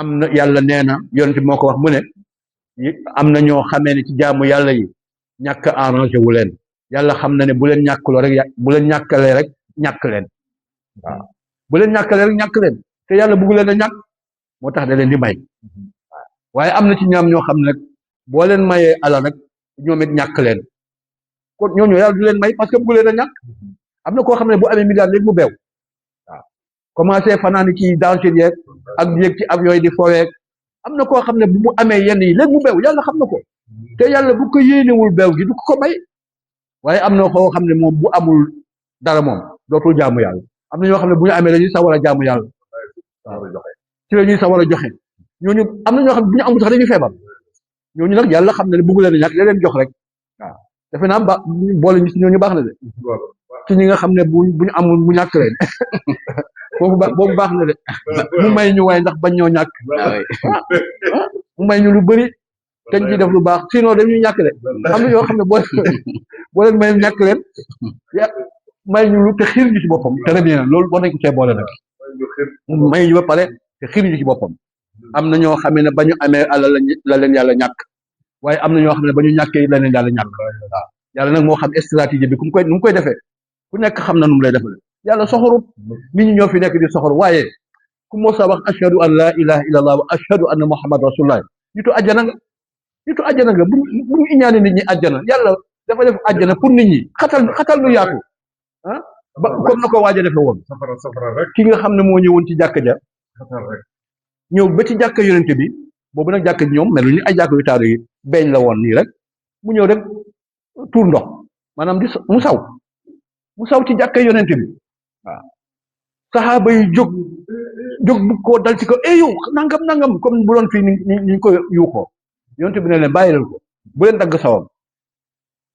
am na yàlla nee na yonent bi moo ko wax mu ne am na ñoo xamee ne ci jaamu yàlla yi ñàkk arrangé wu leen yàlla xam na ne bu leen ñàkkloo rek bu leen ñàkkalee rek ñàkk leen waaw bu leen ñàkkalee rek ñàkk leen te yàlla bëggu leen a ñàkk moo tax da leen di may waaye am na ci ñaam ñoo xam ne rek boo leen mayee alal rek ñoom it ñàkk leen kon ñooñu yàlla du leen may parce que bëggu leen a ñàkk am na koo xam ne bu amee milliard léegi mu beew waaw commencé fanaani ci danger yeeg ak yéeg ci avion yi di foweeg am na koo xam ne bu mu amee yenn yi léegi mu beew yàlla xam na ko te yàlla bu ko yéenewul beew gi du ko may waaye am na koo xam ne moom bu amul dara moom dootul jaamu yàlla am na ñoo xam ne bu ñu amee dañuy sawar a jaamu yàlla waaw ci la ñuy sawar a joxe ñooñu am na ñoo xam ne bu ñu amul sax dañuy feebar ñooñu nag yàlla xam ne bëggu leen a ñàkk da leen jox rek waaw defe naa ba boole ñu si ñooñu baax na de ci ñi nga xam ne bu ñu amul mu ñàkk leen boobu baax na de mu may ñu waaye ndax bañ ñoo ñàkk mu may ñu lu bëri te ñu ciy def lu baax sinon dañuy ñàkk de am na ñoo xam ne boo leen may ñàkk leen may ñu lu te xiir ñu ci boppam très bien loolu war nañ ko cee boole nag may ñu ba pare te xiir ñu ci boppam am na ñoo xam ne ba ñu amee alal la leen yàlla ñàkk waaye am na ñoo xam ne ba ñu ñàkkee la leen yàlla ñàkk waaw yàlla nag moo xam stratégie bi nu mu koy defee ku nekk xam na nu mu lay defee yàlla soxorut nit ñi ñoo fi nekk di soxor waaye ku moo sa wax ashhadu an la ilaha illallah wa ashhadu anna muhammad rasulullah nitu àjjana nga bu ñu iñaane nit ñi àjjana yàlla dafa def àjjana pour nit ñi xatal lu yaatu ah ba comme na ko waaj a defe woon
safara rek
ki nga xam ne moo ñëwoon ci jàkka ja ñëw ba ci jàkka yonente bi boobu nag jàkka ji ñoom melu ni ay jàkka yu taaru yi beeñ la woon nii rek mu ñëw rek tuur ndox maanaam mu saw ci jàkka yonente bi waaw saxaaba yi jóg bu ko dal ci ko yow nangam comme bu doon fii ni ko yuuxoo yonente bi ne leen bàyyi leen ko bu leen dagg sawam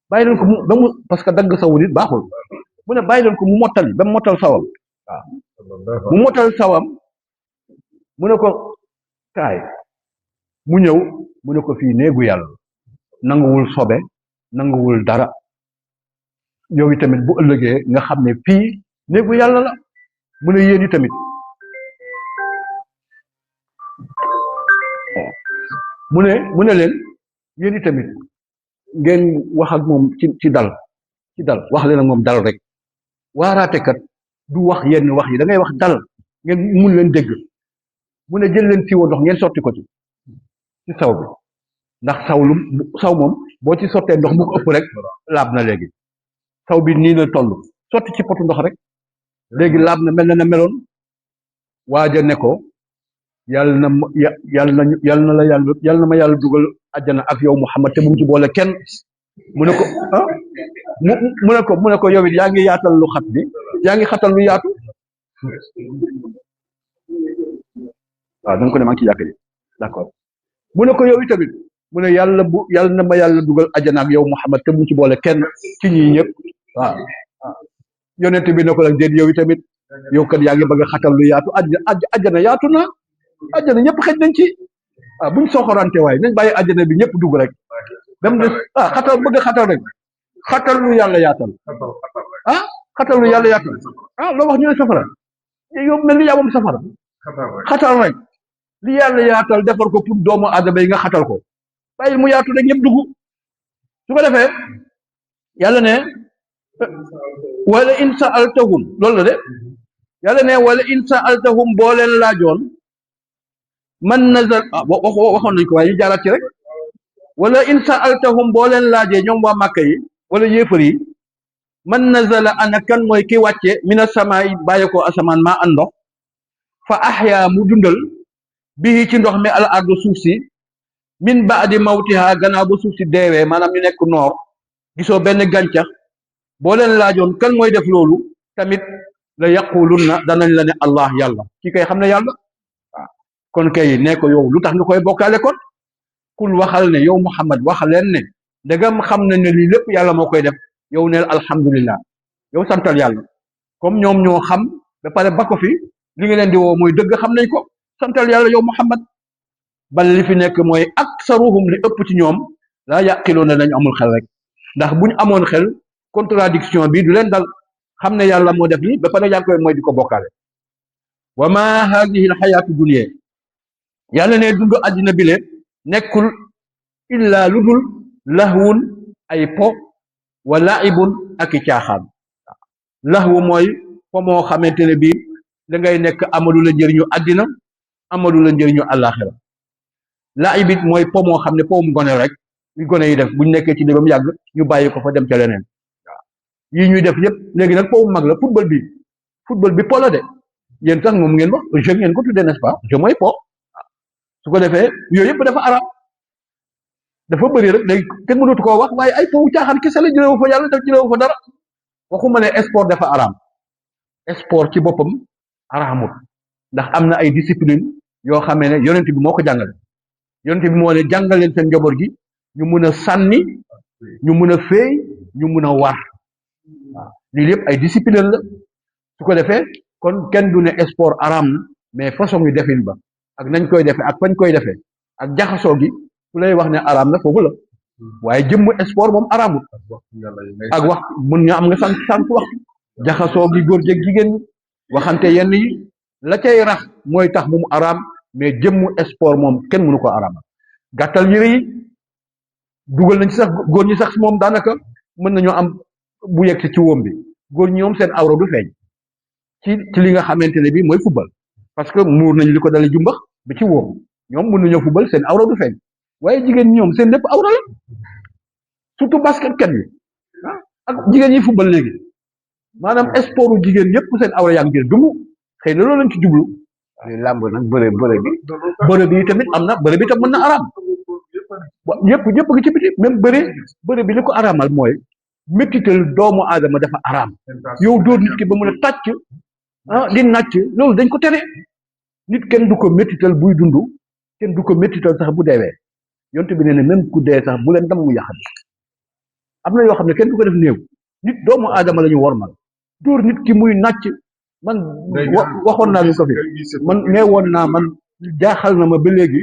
bàyyi leen ko mu parce que dagg sawu nit baaxul mu ne bàyyi leen ko mu mottali ba mu mottal sawam waaw mu mottal sawam mu ne ko kaay mu ñëw mu ne ko fii néegu yàlla nanguwul sobe nanguwul dara yow tamit bu ëllëgee nga xam ne fii néegu yàlla la mu ne yéen tamit mu ne leen yéen i tamit ngeen wax ak moom ci dal wax leen ak moom dal rek waaraatekat du wax yenn wax yi da ngay wax dal ngeen mun leen dégg mu ne jël leen siwo ndox ngeen sotti ko ci saw bi ndax saw moom boo ci sottee ndox mu ko ëpp rek laab na léegi saw bi nii la toll sotti ci potu ndox rek léegi laab na mel na meloon waaja ne ko yàlla na ma yàlla na ma yàlla dugal àjjana ak yow Muhammad te mu ci boole kenn mu ne ko ah mu ne ko yow it yaa ngi yaatal lu xat bi yaa ngi xatal lu yaatu waaw da nga ko ne maa ngi ci jàkk ji d'accord mu ne ko yow tamit mu ne yàlla na ma yàlla dugal àjjana ak yow Muhammad te mu ci boole kenn ci ñii ñëpp waaw yonent bi ne ko nag déet yow tamit yow kat yaa ngi bëgg a xatal lu yaatu àjjana yaatu na àjjana ñëpp xëj nañ ci buñ soxorante waaye nañ bàyyi àjjana bi ñëpp dugg rek dem des xatal bëgg a xatal rek xatal lu yàlla yaatal xatal lu yàlla yaatal loo wax ñu ne safara yow mel ni yaa moom safara xatal rek li yàlla yaatal defar ko pour doomu aadama yi nga xatal ko bàyyi mu yaatu rek ñëpp dugg su ko defee yàlla ne wala in sa'altahum loolu la de yàlla ne wala in sa'altahum boo leen laajoon man nazal waxoon nañ ko waaye ñu jaaraat ci rek wala in sa'altahum boo leen laajee ñoom waa Màkka yi wala yéefar yi man nazala ana kan mooy ki wàcce mina samaay bàyyi ko asamaan maa an ndox fa ahya mu dundal bii ci ndox mi al ardu suuf si min baadi mawtiha gannaaw ba suuf si deewee maanaam ñu nekk noor gisoo benn gàncax boo leen laajoon kan mooy def loolu tamit la yaqulunna danañ la ne allah yàlla ki kay xam ne yàlla kon kay ne ko yow lu tax nga koy bokkaale kon kul waxal ne yow Muhammad wax leen ne ndegam xam nañ ne lii lépp yàlla moo koy def yow neel alhamdulillah yow santal yàlla comme ñoom ñoo xam ba pare ba ko fi li nga leen di woo mooy dëgg xam nañ ko santal yàlla yow Muhammad bal li fi nekk mooy aksaruhum li ëpp ci ñoom laa yaqiloona nañ amul xel rek ndax buñ amoon xel contradiction bi du leen dal xam ne yàlla moo def li ba pare yaa ngi koy mooy di ko bokkaale wa ma hadihi al xayaatu dunya yàlla ne dund àddina bi le nekkul illa lu dul lahwun ay po wa laibun ak i caaxaan lahwu mooy po moo xamante ne bii da ngay nekk amalu la njëriñu àddina amalu la njëriñu àllaaxira laibit mooy po moo xam ne po mu gone rek ñu gone yi def buñ nekkee ci dëgam yàgg ñu bàyyi ko fa dem ca leneen waaw yii ñuy def yëpp léegi nag po mu mag la football bi po la de yéen sax moom ngeen wax jeu ngeen ko tuddee n'est-ce pas jeu mooy po su ko defee yooyu yëpp dafa arab dafa bëri rek léegi kenn mënatu koo wax waaye ay foofu caaxaan kese la jëlewu fa yàlla def jëlewu fa dara waxuma ne sport dafa araam sport ci boppam araamut ndax am na ay discipline yoo xamee ne yonent bi moo ko jàngale yonent bi moo ne jàngal leen seen njaboot gi ñu mun a sànni ñu mun a féey ñu mun a war waaw lii lépp ay discipline la su ko defee kon kenn du ne sport araam na mais façon yi defin ba ak nañ koy defee ak fañ koy defee ak jaxasoo gi ku lay wax ne araam na foofu la waaye jëmm sport moom araamut ak wax mun nga am nga sant wax jaxasoo gi góor jeeg jigéen ñi waxante yenn yi la cay rax mooy tax bu mu araam mais jëmm sport moom kenn mënu ko araamal gàttal yëre yi dugal nañ ci sax góor ñi sax moom daanaka mën nañoo am bu yegg ci wóom bi góor ñi ñoom seen awra du feeñ ci li nga xamante ne bii mooy football parce que muur nañ li ko dalee jumbax ba ci wóom ñoom mën nañoo football seen awra du feeñ waaye jigéen ñi ñoom seen lépp awra la surtout basket kat yi ak jigéen ñi football léegi maanaam sportu jigéen ñëpp seen awra yaa ngi jël dumu xëy na loolu lañ ci jublu làmb nag bëre bi tamit am na bëre bi tam mën na araam ñëpp ngi ci biti même bëre bi li ko araamal mooy méttital doomu aadama dafa araam yow dóor nit ki ba mën a tàcc di nàcc loolu dañ ko tere nit kenn du ko méttital buy dund kenn du ko méttital sax bu deewee yonte bi nee ne même ku dee sax bu leen dam mu yàqal am na yoo xam ne kenn du ko def néew nit doomu aadama la ñu wormal dóor nit ki muy nàcc man waxoon naa lu ko fi man nee woon naa man jaaxal na ma ba léegi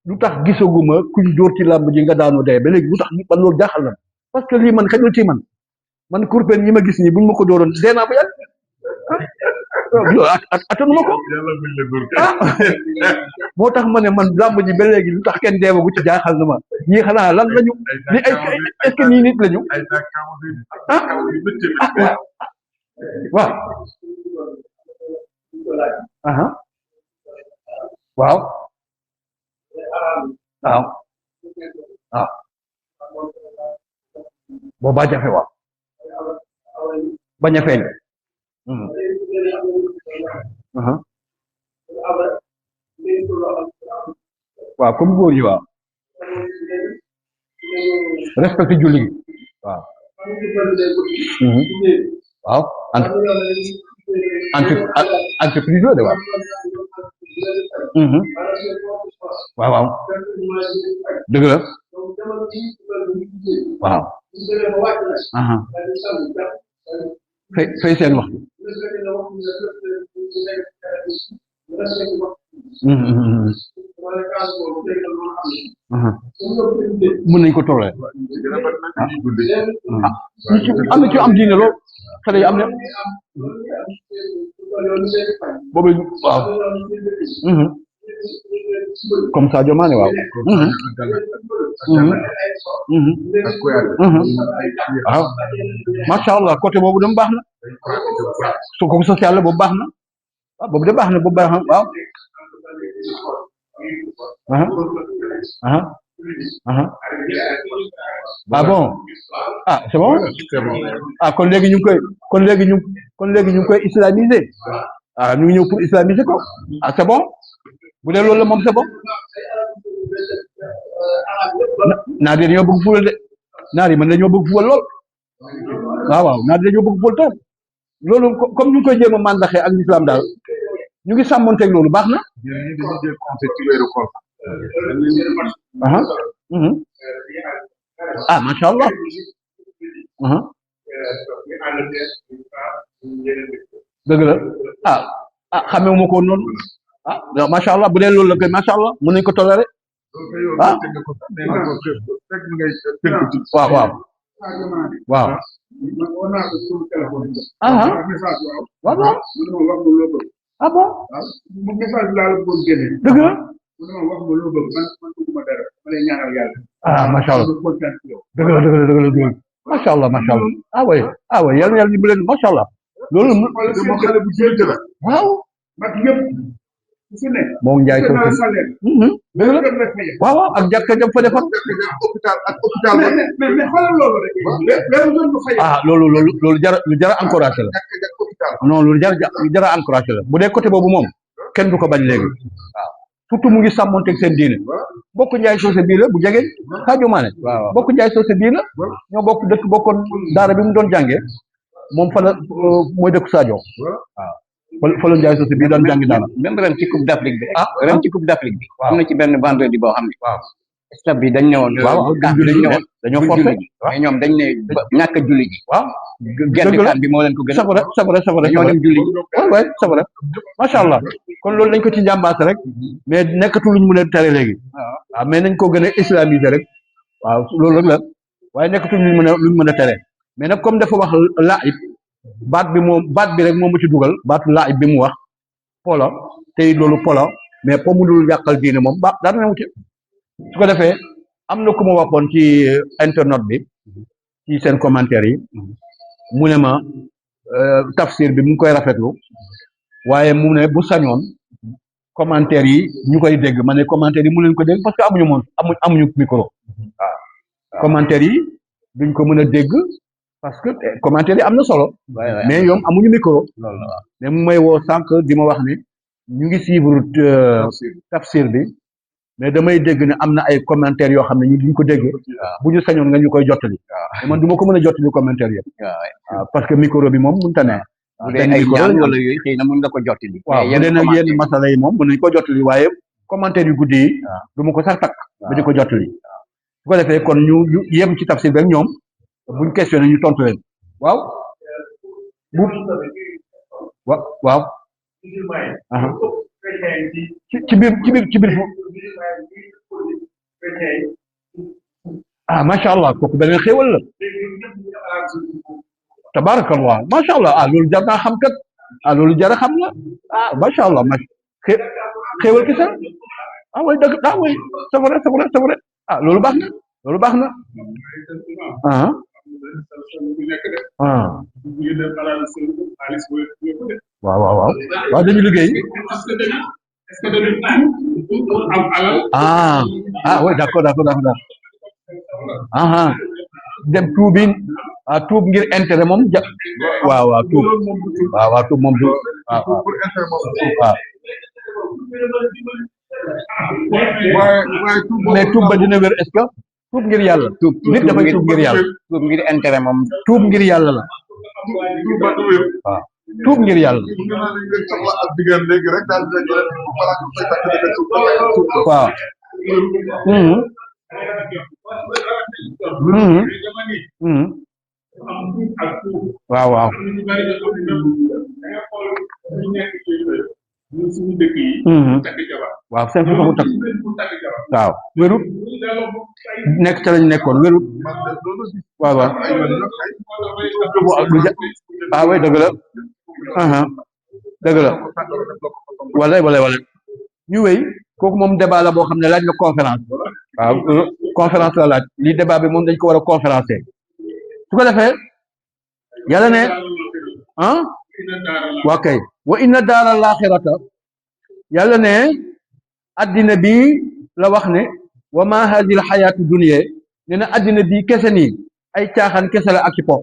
lu tax gisaguma kuñ dóor ci làmb ji nga daanu dee ba léegi lu tax man loolu jaaxal na parce que lii man xajul ci man kurpeen ñi ma gis nii buñ ma ko dóoroon dee naa ba yàgg loolu attanuma ko
yàlla buñ la dóor
ah moo tax ma ne man làmb ji ba léegi lu tax kenn deewagu ci jaaxal na ma ñii xanaa lan lañu ni ay est-ce que nii nit lañu
ay kaw
ah
yu métti
ah waaw aha waaw waaw waaw boobaa jafe waaw bañ a feeñ aha waaw comme góor ñi waaw respecté julli gi waaw waaw entreprise la de waaw waaw waaw dëgg la waaw aha fay seen wax mën nañ ko tollee am na ci am diine lool xale yi am na boobu waaw comme Sadio Mané waaw waaw macha allah côté boobu dem baax na su ko social la boobu baax na waaw boobu de baax na boobu baax na waaw ah bon ah c'est bon ah kon léegi ñu ngi koy kon léegi ñu ngi koy islamiser ah ñu ngi ñëw pour islamiser ko ah c'est bon bu dee loolu la moom c'est bon naar yi dañoo bëgg fuwal de naar yi man dañoo bëgg fuwal lool waaw waaw naar yi dañoo bëgg fuwal trop loolu comme ñu ngi koy jéem a màndaxee ak l'islam daal ñu ngi sàmmonteeg loolu baax na ah macha allah dëgg la xamee ma ko noonu macha allah bu dee loolu la koy macha allah mën nañu ko toléré ah waaw waaw waaw waaw ah bon dëgg la ah macha allah dëgg la dëgg la macha allah ah oui yal na yàlla ñu leen macha allah loolu
xale bu jullit la
waaw moom Ndiaye Socé dëgg la waaw ak jàkka jam fa defar
hôpital
loolu lu jara encouragé la non lu jara encouragé la bu dee côté boobu moom kenn du ko bañ léegi waaw surtout mu ngi sàmmonteeg seen diine bokk Ndiaye Socé bii la bu jege Sadio Mané bokk Ndiaye Socé bii la ñoo bokk dëkk bokkoon daara bi mu doon jàngee moom fa la mooy dëkk Sadio waaw fa la Ndiaye Socé bii daan jàngi daara
même ren ci coupe d'Afrique bi ren ci coupe d'Afrique bi am na ci benn vendredi boo xam ne staff bi dañ ñëwoon
dañoo forcé
mais ñoom dañ ne ñàkk a julli ji
waaw
gerte kaan bi moo leen ko gën a
sabara
ñoo dem julli ji
waay sabara macha allah kon loolu dañ ko ci njàmbaase rek mais nekkatul luñ mën a tere léegi waaw mais nañ ko gën a islamiser rek waaw loolu rek la waaye nekkatul luñ mën a tere mais nag comme dafa wax laib baat bi rek moom mu ci dugal baatu laib bi mu wax polo tey loolu polo mais po mu dul yàqal diine moom dara na wuti su ko defee am na ku ma waxoon ci internet bi ci seen commentaire yi mu ne ma tafsir bi mu ngi koy rafetlu waaye mu ne bu sañoon commentaire yi ñu koy dégg ma ne commentaire yi mu leen ko dégg parce que amuñu micro waaw commentaire yi duñ ko mën a dégg parce que commentaire yi am na solo mais ñoom amuñu micro mais mu may woo sànq di ma wax ne ñu ngi suivre tafsir bi mais damay dégg ne am na ay commentaires yoo xam ne ñu duñ ko dégg bu ñu sañoon nga ñu koy jottali man du ma ko mën a jottali commentaire yëpp waaw parce que micro bi moom mënut a ne
bu dee ay ñaan wala yooyu xëy na mën nga ko jottali
waaw bu dee nag yenn masala yi moom mën nañu ko jottali waaye commentaire yu guddi yi du ma ko sax takk ba di ko jottali su ko defee kon ñu yem ci tafsir beeg ñoom buñ questionné ñu tontu leen waaw waaw ci biir macha allah kooku beneen xéwal la tabarakallah macha allah loolu jar naa xam kat loolu jara xam la macha allah xéewal ki sax way dëgg way c'est vrai c'est vrai c'est vrai loolu baax na loolu baax na waaw dañu liggéey oui d'accord dem tuubi tuub ngir intérêt moom waaw tuub moom du mais tuub ba dina wér est-ce que tuub ngir yàlla nit dafay tuub ngir yàlla
tuub ngir intérêt moom
tuub ngir yàlla la tuub ngir yàlla waaw waaw waaw seen ko takk waaw wérut nekk ca lañ nekkoon wérut waaw way dëgg la dëgg la wala ñu wéy kooku moom débat la boo xam ne laaj na conférence waaw conférence la laaj lii débat bi moom dañ ko war a conférencer su ko defee yàlla ne waa kay wa inna daara laaxirata yàlla ne addina bi la wax ne wa ma hadil xayaatu dunya nee na addina bi kese nii ay caaxaan kese la ak i po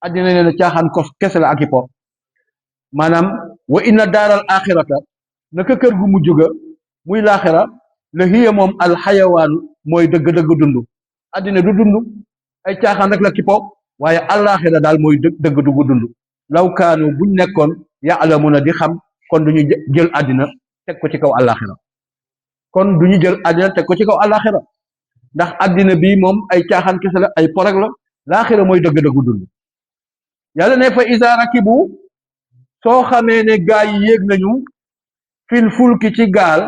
addina nee na caaxaan kese la ak i po maanaam wa inna daaral axirata naka kër gu mujj ga muy laaxira la hiya moom alxayawaanu mooy dëgg-dëgg dund addina du dund ay caaxaan rek la ki po waaye àllaaxira daal mooy dëgg dugg dund law kaanu buñ nekkoon ya'lamuna di xam kon duñu jël àddina teg ko ci kaw àllaaxira kon duñu jël àddina teg ko ci kaw àllaaxira ndax àddina bi moom ay caaxaan kese la ay poreg la laaxira mooy dëgg-dëgg dund yàlla ne fa isa rakibu soo xamee ne gaa yi yéeg nañu fil fulki ci gaal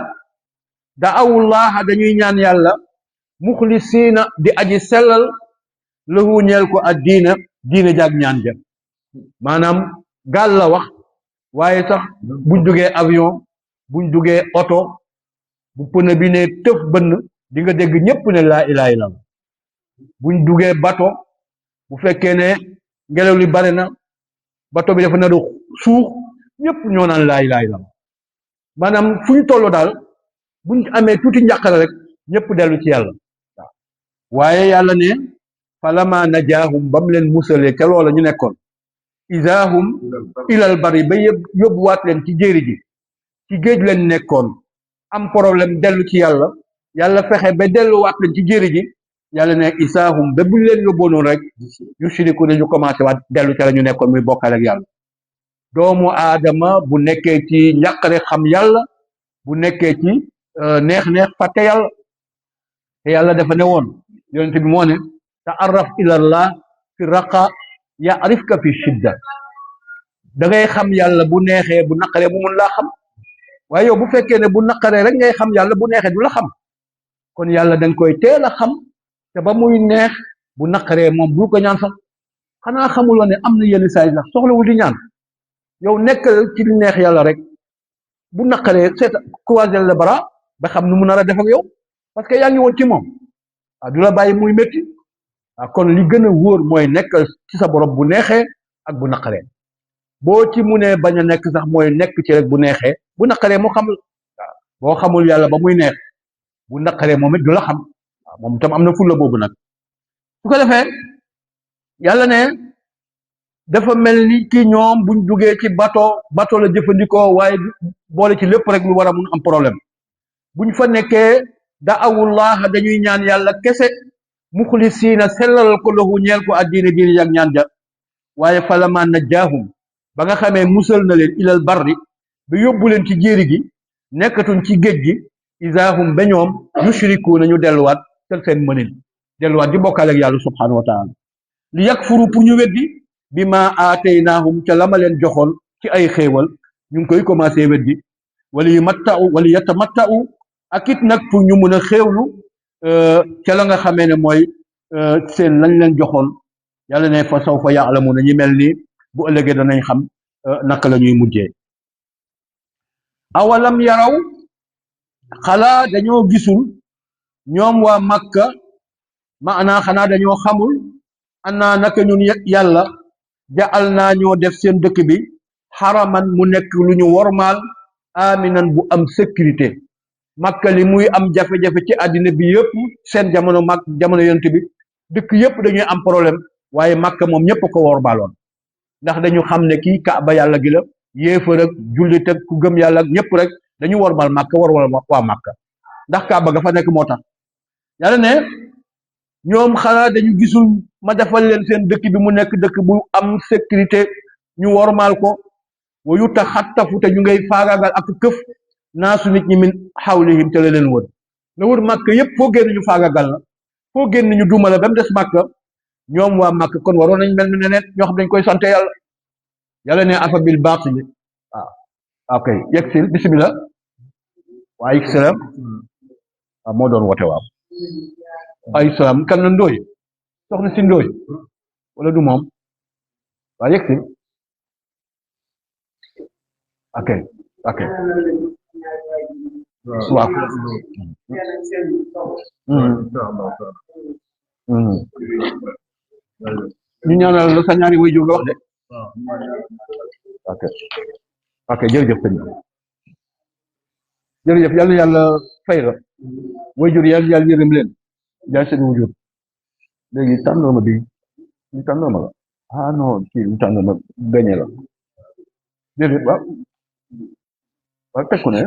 da'awullaha dañuy ñaan yàlla muxlisiina di aji sellal lahu ñeel ko ak diina jaag ñaan ja maanaam gaal la wax waaye sax buñ duggee avion buñ duggee oto bu pëne bi ne tëf bënn di nga dégg ñépp ne laa ilaaha illallaah buñ duggee bato bu fekkee ne ngelaw li bare na bato bi dafa naru suux ñépp ñoo naan laa ilaaha illallaah maanaam fu ñu toll daal buñ amee tuuti njàqare rek ñépp dellu ci yàlla waaw waaye yàlla ne falama najaahum ba mu leen musalee ca loola ñu nekkoon isaahum ilal bari ba yóbbuwaat leen ci jéeri ji ci géej leen nekkoon am problème dellu ci yàlla yàlla fexe ba delluwaat leen ci jéeri ji yàlla ne isaahum ba buñ leen yóbboonoon rek yushriku ne ñu commencé waat dellu ca la ñu nekkoon muy bokkaale ak yàlla doomu aadama bu nekkee ci njàqare xam yàlla bu nekkee ci neex-neex fàtte yàlla te yàlla dafa ne woon yonent bi moo ne ta'arraf ilallah fi raqa ya'rifka fi shidda da ngay xam yàlla bu neexee bu naqaree bu mun laa xam waaye yow bu fekkee ne bu naqaree rek ngay xam yàlla bu neexee du la xam kon yàlla da nga koy teel a xam te ba muy neex bu naqaree moom bu ko ñaan sax xanaa xamuloo ne am na yenn saa yi sax soxlawul di ñaan yow nekk ci li neex yàlla rek bu naqaree seet croiser le bras ba xam nu mu nar a def ak yow parce que yaa ngi woon ci moom du la bàyyi muy métti kon li gën a wóor mooy nekk ci sa borom bu neexee ak bu naqaree boo ci munee bañ a nekk sax mooy nekk ci rek bu neexee bu naqaree mu xam boo xamul yàlla ba muy neex bu naqaree moom it du la xam moom tam am na fulla boobu nag su ko defee yàlla ne dafa mel ni ki ñoom buñ duggee ci bato la jëfandikoo waaye boole ci lépp rek lu war a mun am problème buñ fa nekkee da'awullah dañuy ñaan yàlla kese muxlisiina sellal ko lahu ñeel ko addiine diine ak ñaan ja waaye falama najjaahum ba nga xamee musal na leen ilal barri ba yóbbu leen ci jéeri gi nekkatuñ ci géej gi isaahum ba ñoom yushrikuuna ñu delluwaat tel seen mënin delluwaat di bokkaale ak yàlla subhaanahu wa taala li yakfuru pour ñu weddi bi ma aataynaahum ca la ma leen joxoon ci ay xéewal ñu ngi koy commencé weddi wala yatamatta'u ak it nag pour ñu mun a xéewlu ca la nga xamee ne mooy seen lañ leen joxoon yàlla ne fa sawfa ya'lamuuna ñi mel ni bu ëllëgee danañ xam naka la ñuy mujjee awalam yaraw xalaa dañoo gisul ñoom waa Makka maanaa xanaa dañoo xamul annaa naka ñun yàlla jaal naa ñoo def seen dëkk bi xaraman mu nekk lu ñu wormaal aminan bu am sécurité Makka li muy am jafe-jafe ci àddina bi yëpp seen jamono yonent bi dëkk yëpp dañuy am problème waaye Makka moom ñëpp ko wormaaloon ndax dañu xam ne kii Kaaba yàlla gi la yéefar ak jullit ak ku gëm yàlla ak ñëpp rek dañu wormaal Makka wormaal waa Makka ndax Kaaba ga fa nekk moo tax yàlla ne ñoom xanaa dañu gisul ma defal leen seen dëkk bi mu nekk dëkk bu am sécurité ñu wormaal ko wa yu taxattafu te ñu ngay faagaagal ak këf naasu nit ñi min xawlihim te la leen wër la wër Makka yëpp foo génn ñu faagaagal la foo génn ñu duma la ba mu des Makka ñoom waa Makka kon waroon nañ mel ni neneen ñoo xam dañ koy sante yàlla yàlla ne afa bil baatili waaw ok yegsil bismillah waa ik salaam waaw moo doon wote waaw ay salaam kan la ndooy soxna si ndooy wala du moom waa yegsil ok ok waaw ñu ñaanal la sa ñaari way jóg nga wax de ok ok jërëjëf sëñ jërëjëf yàlla yàlla fay la way jur yàlla yàlla yërëm leen jaay seen wujur léegi tàndooma bi ñu tàndooma la ah non kii ñu tàndooma beñe la déedéet waaw teg ko ne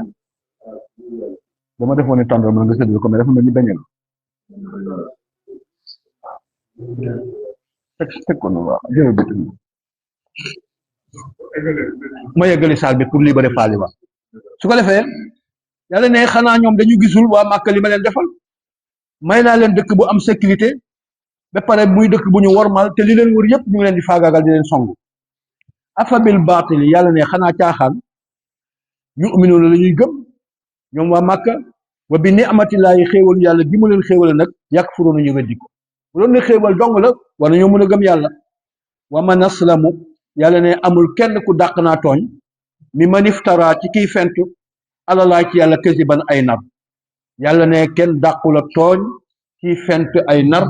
dama defoon ne tàndooma la nga séddale ko mais dafa mel ni beñe la teg ko ne waaw jërëjëf ma yeggali saal bi pour libérer faali wa su ko defee yàlla ne xanaa ñoom dañu gisul waa Màkka li ma leen defal may naa leen dëkk bu am sécurité ba pare muy dëkk bu ñu wormal te li leen wër yëpp ñu ngi leen di faagaagal di leen song afabil baatili yàlla ne xanaa caaxaan yu'minuuna la ñuy gëm ñoom waa Màkka wa bi ni'matillaahi xéewalu yàlla gi mu leen xéewale nag yakfuruuna ñu weddi ko bu doon ne xéewal dong la war nañoo mën a gëm yàlla wa man aslamu yàlla ne amul kenn ku dàq naa tooñ mi man iftara ci kiy fent alalaa ci yàlla kasiban ay nar yàlla ne kenn dàqula tooñ kiy fent ay nar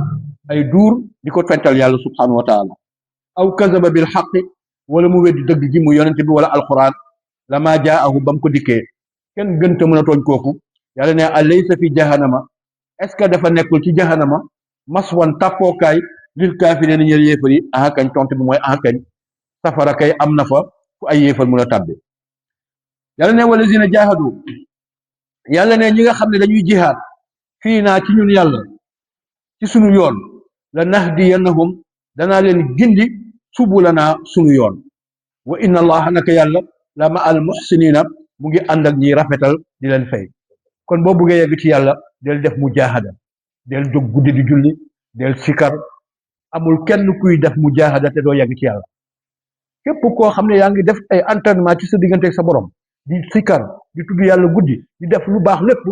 ay duur di ko fental yàlla subhanahu wa taala aw kasaba bil xaqi wala mu weddi dëgg gi mu yonente bi wala alquran lama jaahu ba mu ko dikkee kenn gënta mën a tooñ kooku yàlla ne alaysa fi jahannama est ce que dafa nekkul ci jahannama maswan tàppookaay lil kaafiriina ñeel yéefar yi ahakañ tontu bi mooy ahakañ safara kay am na fa fu ay yéefar mun a tàbbi yàlla ne walazina jaahadu yàlla ne ñi nga xam ne dañuy jihaad fii naa ci ñun yàlla ci sunu yoon la nahdiyannahum danaa leen gindi subulanaa sunu yoon wa inna allaha naka yàlla la ma al muhsinina mu ngi ànd ak ñiy rafetal di leen fay kon boo buggee yegg ci yàlla del def mujaahada del jóg guddi di julli del sikar amul kenn kuy def mujaahada te doo yegg ci yàlla képp koo xam ne yaa ngi def ay entraînement ci sa diggante ak sa borom di sikar di tudd yàlla guddi di def lu baax lépp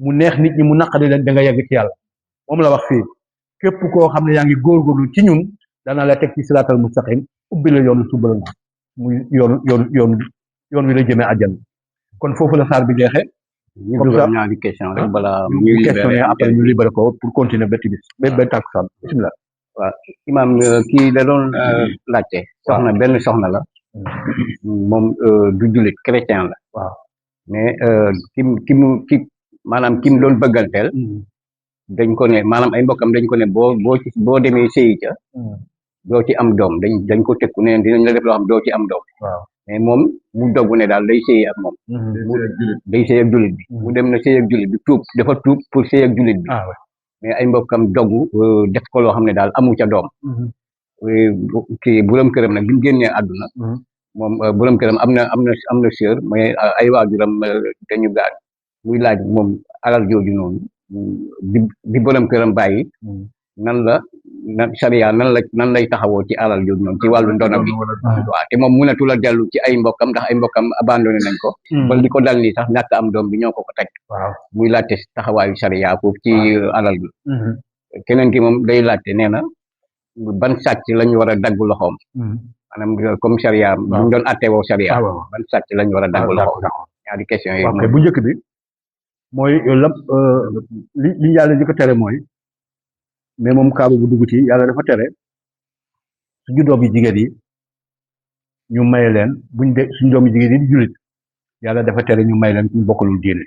mu neex nit ñi mu naqari leen da nga yegg ci yàlla moom la wax fii képp koo xam ne yaa ngi góorgóorlu ci ñun dana la teg ci siraatal mustaqim ubbi la yoonu subala na muy yoon wi la jëmee àjjana kon foofu la saar bi jeexee
ñu dugal ñaari question rek balaa ñuy
question yi après ñu libéré ko pour continuer ba timis ba takkusaan bismillah
waaw imaam kii da doon laajte soxna benn soxna la moom du jullit chrétien la
waaw
mais ki maanaam ki mu doon bëgganteel dañ ko ne maanaam ay mbokkam dañ ko ne boo demee sëyi ca doo ci am doom dañ ko tekku ne dinañ la def loo xam doo ci am doom
waaw
mais moom mu doggu ne daal day sëyi ak moom day sëy ak jullit bi mu dem na sëy ak jullit bi dafa tuub pour sëy ak jullit bi mais ay mbokkam doggu def ko loo xam ne daal amu ca doom kii borom këram nag bi mu génnee àdduna moom borom këram am na sœur mais ay waajuram dañu gaañ muy laaj moom alal jooju noonu bi borom këram bàyyi nan sariya nan lay taxawoo ci alal jooju noonu ci wàllu ndono bi waaw te moom mënatul a dellu ci ay mbokkam ndax ay mbokkam abandonné nañ ko ba li ko dal nii sax ñàkk am doom bi ñoo ko teg muy laajte taxawaayu sariya foofu ci alal bi keneen ki moom day laajte nee na ban sàcc lañu war a dagg loxoom maanaam comme charia bu ñu doon attewoo charia
waaw
ban sàcc lañ war a dagg loxo ñaari question yi
ok bu njëkk bi mooy li yàlla di ko tere mooy mais moom kaaba bu dugg ci yàlla dafa tere suñu doom yi jigéen yi ñu may leen suñu doom yi jigéen yi di jullit yàlla dafa tere ñu may leen suñu bokkalul diine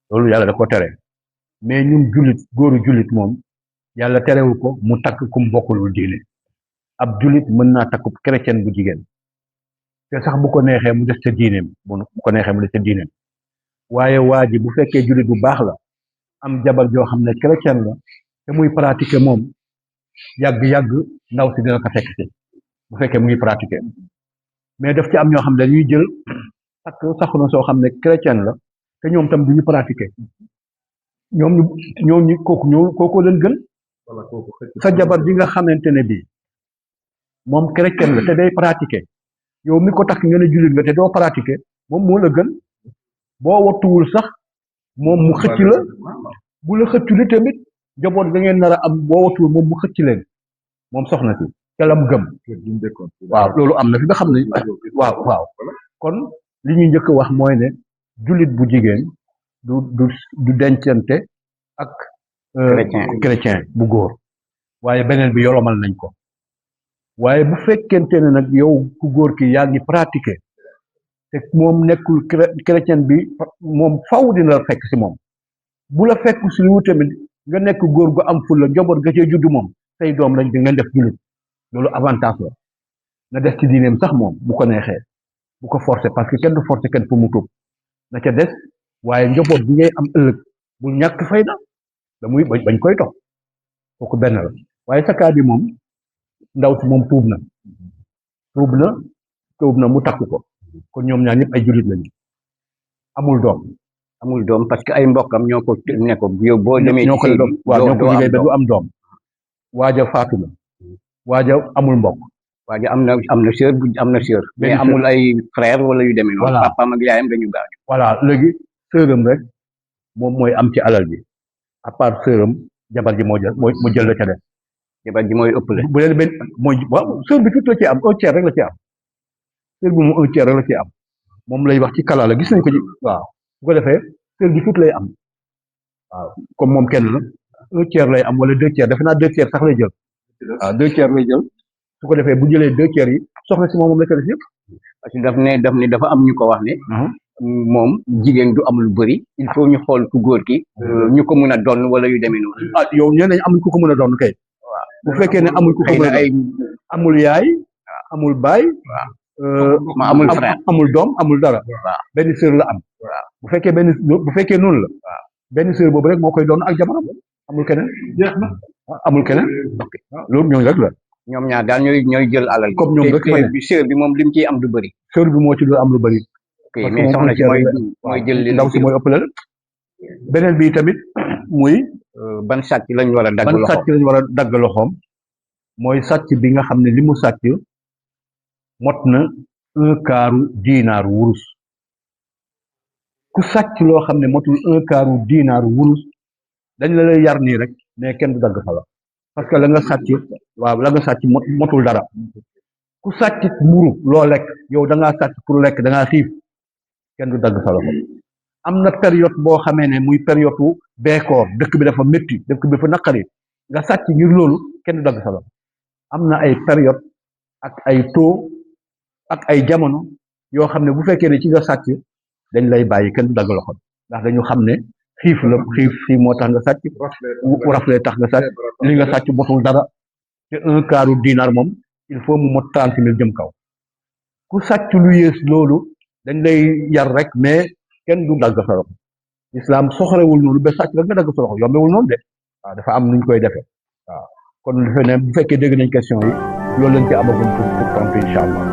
loolu yàlla da ko tere mais ñun jullit góoru jullit moom yàlla terewul ko mu takk ku mu bokkalul diine ab jullit mën naa takk chrétien bu jigéen te sax bu ko neexee mu des ca diineem bu ko neexee mu des ca diineem waaye waa ji bu fekkee jullit bu baax la am jabar joo xam ne chrétien la te muy pratiquer moom yàgg-yàgg ndaw si dina ko fekk si bu fekkee mu ngi pratiquer mais daf ci am ñoo xam ne dañuy jël takk saxuna soo xam ne chrétien la te ñoom tam duñu pratiquer ñooñu kooku leen gën sa jabar ji nga xamante ne bii moom chrétien la te day pratiquer yow mi ko takk nga ne jullit nga te doo pratiquer moom moo la gën boo wattuwul sax moom mu xëcc la bu la xëcculi tamit jaboot da ngeen nar a am boo wattuwul moom mu xëcc leen moom soxna si te lam gëm waaw loolu am na fi nga xam ne waaw kon li ñuy njëkk wax mooy ne jullit bu jigéen du dencante ak chrétien bu góor waaye beneen bi yolomal nañ ko waaye bu fekkente ne nag yow ku góor ki yaa ngi pratiquer te moom nekkul chrétien bi moom faw dina la fekk si moom bu la fekk si lu tamit nga nekk góor gu am fulla njaboot ga cee juddu moom say doom lañ di nga def jullit loolu avantage la na def ci diineem sax moom bu ko neexee bu ko forcer parce que kenn du forcer kenn pour mu tuub na ca des waaye njaboot bi ngay am ëllëg bul ñàkk fayda da muy bañ koy tox kooku benn la waaye sa kaa bi moom ndaw si moom tuub na mu takk ko kon ñoom ñaar ñëpp ay jullit lañu amul doom
parce que ay mbokkam ñoo ko ne ko yow boo demee
ñoo ko liggéey ba du am doom waaja faatu na waaja amul mbokk
waaja am na sœur mais amul ay frère wala yu demee noonu papaam ak yaayam dañu gaañu
voilà léegi sœuram rek moom mooy am ci alal bi à part sœuram jabar ji moo jël la ca def
jabar ji mooy ëppale
bu leen benn mooy waaw sœur bi tuuti la ci am un tiers rek la ci am sœur bi moom un tiers rek la ci am moom lay wax ci kala la gis nañ ko ci waaw bu ko defee sœur bi tuuti lay am waaw comme moom kenn la un tiers lay am wala deux tiers defe naa deux tiers sax lay jël waaw deux tiers lay jël su ko defee bu jëlee deux tiers yi soxna si moom la ko def yëpp
parce que daf ne dafa am ñu ko wax ne moom jigéen du am lu bëri il faut ñu xool ku góor ki ñu ko mën a doon wala yu demee noonu
yow ñee nañ amul ku ko mën a doon kay bu fekkee ne amul ku ko mën a doon amul yaay amul baay
ma amul frère
amul doom amul dara benn sœur la am bu fekkee noonu la benn sœur boobu rek moo koy doon ak jabaram amul keneen amul keneen loolu ñooñu rek la
ñoom ñaar daal ñooy jël alal
comme ñoom rek
bi sœur bi moom lim ciy am du bëri
sœur bi moo ci doon am lu bëri
mais soxna si mooy jël li
ndaw si mooy ëppale beneen bi tamit muy
ban sàcc lañ war a
dagg loxoom mooy sàcc bi nga xam ne li mu sàcc mot na 1/4 dinaaru wurus ku sàcc loo xam ne motul 1/4 dinaaru wurus dañ la lay yar nii rek mais kenn du dagg fa la parce que la nga sàcc motul dara ku sàcc mburu loo lekk yow da ngaa sàcc pour lekk da ngaa xiif kenn du dagg sa loxo am na période boo xamee ne muy période wu beekoor dëkk bi dafa métti dëkk bi dafa naqari nga sàcc ngir loolu kenn du dagg sa loxo am na ay période ak ay taux ak ay jamono yoo xam ne bu fekkee ne ci nga sàcc dañ lay bàyyi kenn du dagg loxo ndax dañu xam ne xiif moo tax nga sàcc rafle tax nga sàcc li nga sàcc motul dara te 1/4 dinar moom il faut mu mot 30 000 jëm kaw ku sàcc lu yées loolu dañ lay yar rek mais kenn du dagg sa loxo islam soxorewul noonu ba sàcc rek nga dagg sa loxo yombewul noonu de waaw dafa am nuñ koy defee waaw kon defe ne bu fekkee dégg nañ question yi loolu lañ ci amagoon pour tontu incha allah